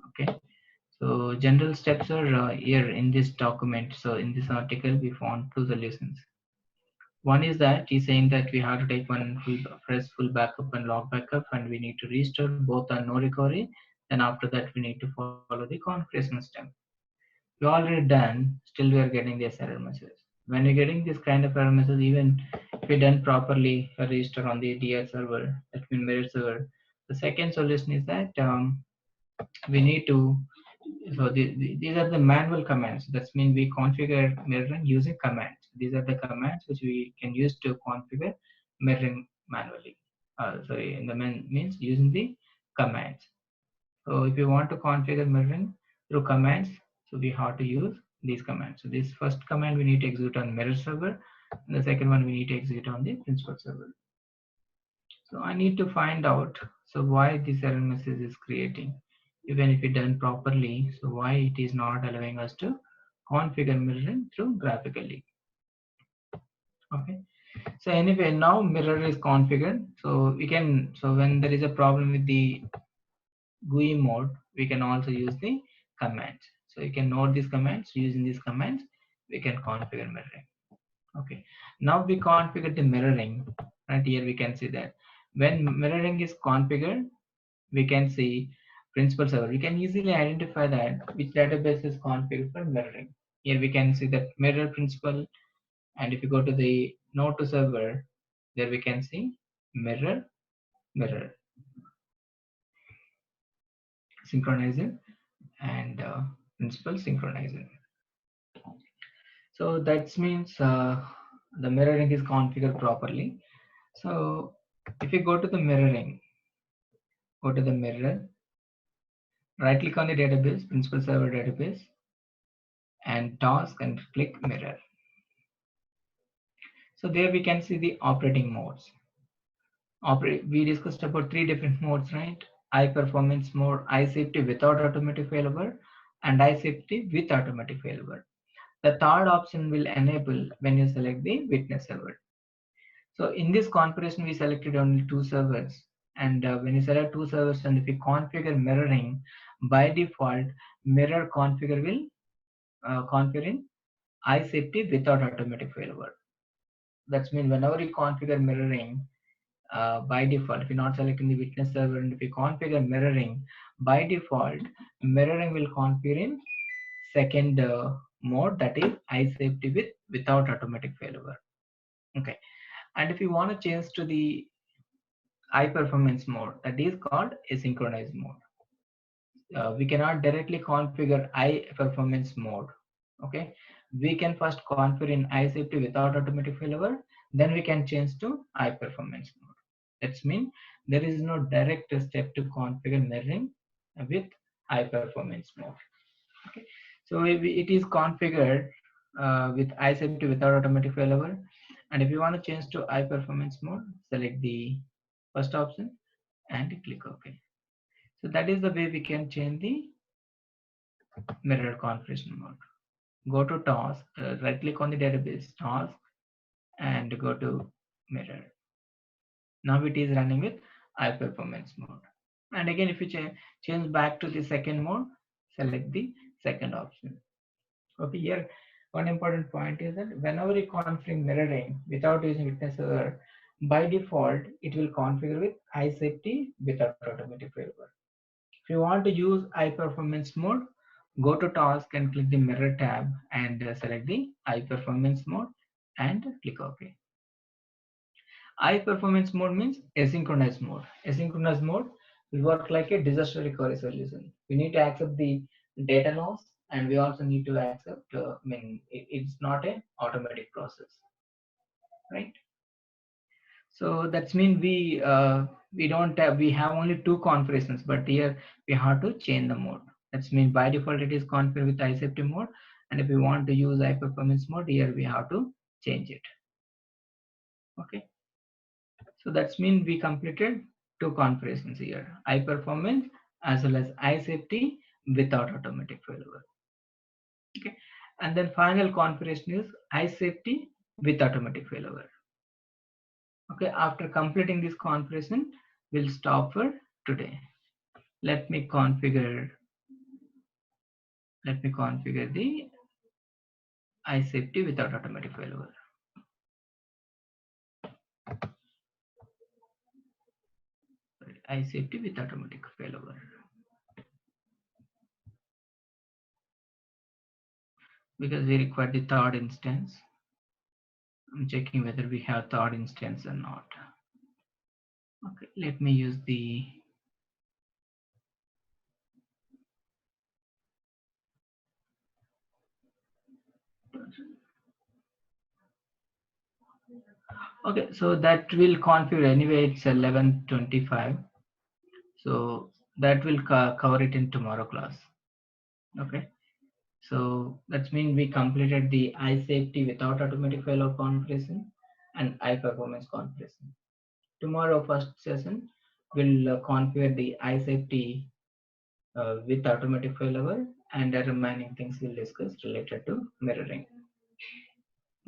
Okay. So general steps are here in this document. So in this article we found two solutions. One is that he's saying that we have to take one full backup and log backup, and we need to restore both on no recovery. Then after that, we need to follow the configuration step. We already done, still we are getting this error message. When you're getting this kind of error message, even if we done properly a restore on the DR server, that means mirror server. The second solution is that we need to these are the manual commands. That means we configure mirroring using commands. These are the commands which we can use to configure mirroring manually. Sorry, in the means using the commands. So if you want to configure mirroring through commands, so we have to use these commands. So this first command we need to execute on mirror server, and the second one we need to execute on the principal server. So I need to find out so why this error message is creating, even if it done properly. So why it is not allowing us to configure mirroring through graphically. Okay. So anyway, now mirror is configured. So we can, so when there is a problem with the GUI mode, we can also use the commands. So you can note these commands. Using these commands, we can configure mirroring. Okay. Now we configure the mirroring. Right here we can see that when mirroring is configured, we can see principal server. We can easily identify that which database is configured for mirroring. Here we can see that mirror principal, and if you go to the node to server, there we can see mirror, mirror, synchronizer, and principal synchronizer. So that means the mirroring is configured properly. So if you go to the mirroring, go to the mirror, right click on the database, principal server database, and task and click mirror. So there we can see the operating modes. We discussed about three different modes, right? High performance mode, high safety without automatic failover, and high safety with automatic failover. The third option will enable when you select the witness server. So in this configuration, we selected only two servers. And when you select two servers and if you configure mirroring, by default, mirror configure will configure in high safety without automatic failover. That's mean whenever you configure mirroring, by default, if you're not selecting the witness server and if you configure mirroring, by default, mirroring will configure in second mode, that is high safety without automatic failover. Okay. And if you want to change to the high performance mode, that is called asynchronous mode. We cannot directly configure high performance mode. Okay, we can first configure in high safety without automatic failover, then we can change to high performance mode. That's mean there is no direct step to configure mirroring with high performance mode. Okay, so it is configured with high safety without automatic failover, and if you want to change to high performance mode, select the first option and click OK. So that is the way we can change the mirror configuration mode. Go to task, right click on the database task and go to mirror. Now it is running with high performance mode. And again, if you change back to the second mode, select the second option. Okay, here one important point is that whenever you configure mirroring without using witness server, by default it will configure with high safety without automatic failover. If you want to use high performance mode, go to task and click the mirror tab and select the high performance mode and click OK. High performance mode means asynchronous mode. Asynchronous mode will work like a disaster recovery solution. We need to accept the data loss and we also need to accept, it's not an automatic process, right? So that's mean we don't have, we have only two configurations, but here we have to change the mode. That's mean by default it is configured with high safety mode, and if we want to use high performance mode, here we have to change it. Okay, so that's mean we completed two configurations here: high performance as well as high safety without automatic failover. Okay, and then final configuration is high safety with automatic failover. Okay, after completing this configuration, we'll stop for today. Let me configure the iSafety without automatic failover. iSafety with automatic failover. Because we require the third instance. I'm checking whether we have third instance or not. Okay, let me use the okay, so that will configure anyway. It's 11:25, so that will cover it in tomorrow class. Okay, so that means we completed the iSafety without automatic failover configuration and high performance configuration. Tomorrow first session will configure the iSafety with automatic failover, and the remaining things we'll discuss related to mirroring.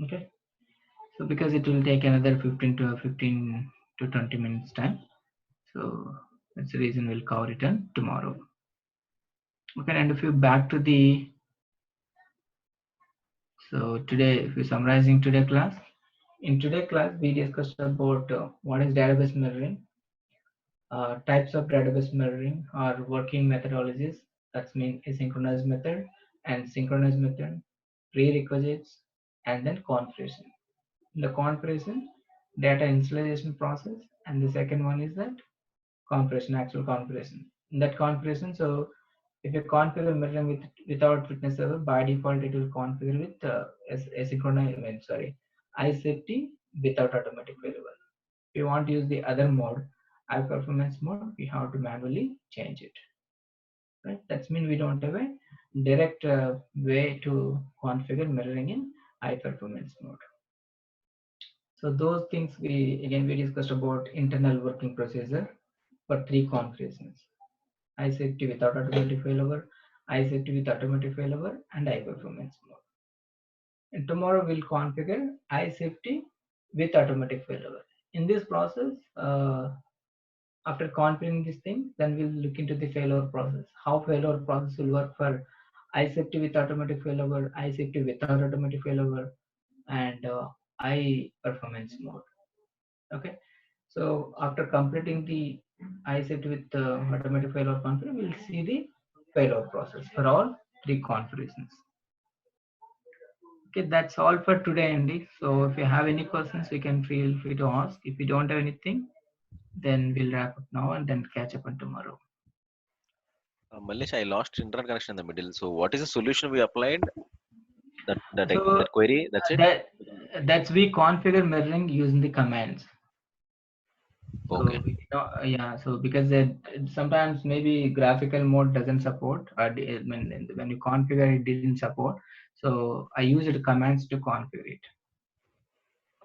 Okay, so because it will take another 15 to 20 minutes time, so that's the reason we'll cover it on tomorrow. Okay, and if you back to the, so today, if you're summarizing today class, in today class we discussed about what is database mirroring, types of database mirroring or working methodologies. That's mean asynchronous method and synchronous method, prerequisites, and then configuration. In the configuration, data initialization process, and the second one is that configuration, actual configuration. In that configuration, so if you configure mirroring without witness server, by default it will configure with asynchronous, iSafety without automatic failover. If you want to use the other mode, high performance mode, we have to manually change it. Right? That's mean we don't have a direct way to configure mirroring in high performance mode. So those things we discussed about internal working procedure for three configurations: iSafety without automatic failover, iSafety with automatic failover, and high performance mode. And tomorrow we'll configure iSafety with automatic failover. In this process, after configuring this thing, then we'll look into the failover process. How failover process will work for iSafety with automatic failover, iSafety without automatic failover, and high performance mode. Okay. So after completing the iSafety with automatic failover configuration, we'll see the failover process for all three configurations. Okay, that's all for today, Andy. So if you have any questions, you can feel free to ask. If you don't have anything, then we'll wrap up now and then catch up on tomorrow. Malish, I lost internet connection in the middle. So what is the solution we applied? So That query. That's it. that's we configure mirroring using the commands. Okay. So yeah, so because sometimes maybe graphical mode doesn't support, or when you configure it didn't support. So I used commands to configure it.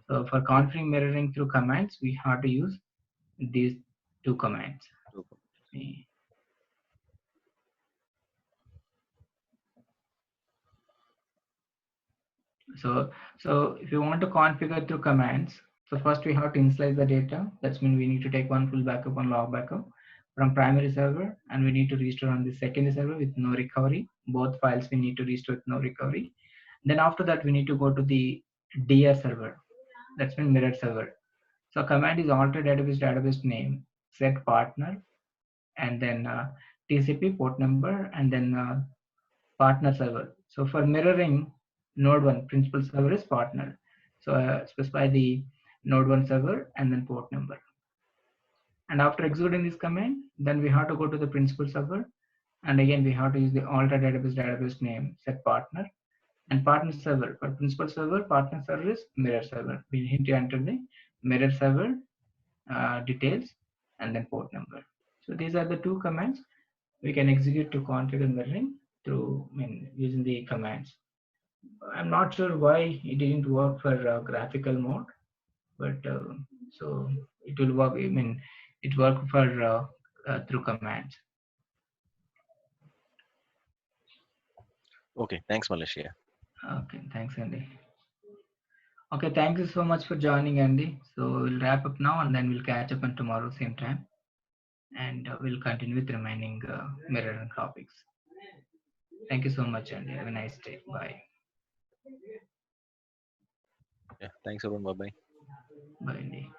So for configuring mirroring through commands, we have to use these two commands. So if you want to configure through commands, so first we have to initialize the data. That's mean we need to take one full backup, one log backup from primary server, and we need to restore on the secondary server with no recovery. Both files we need to restore with no recovery. Then after that we need to go to the DR server. That's mean mirror server. So command is alter database name, set partner, and then TCP port number, and then partner server. So for mirroring, node 1 principal server is partner. So specify the node 1 server and then port number. And after executing this command, then we have to go to the principal server. And again, we have to use the alter database name, set partner, and partner server. For principal server, partner server is mirror server. We need to enter the mirror server details and then port number. So these are the two commands we can execute to configure mirroring through using the commands. I'm not sure why it didn't work for graphical mode, but so it will work. It worked for through commands. Okay, thanks, Malaysia. Okay, thanks, Andy. Okay, thank you so much for joining, Andy. So we'll wrap up now, and then we'll catch up on tomorrow same time, and we'll continue with remaining mirroring topics. Thank you so much, Andy. Have a nice day. Bye. Yeah, thanks everyone. Bye bye. Bye, Andy.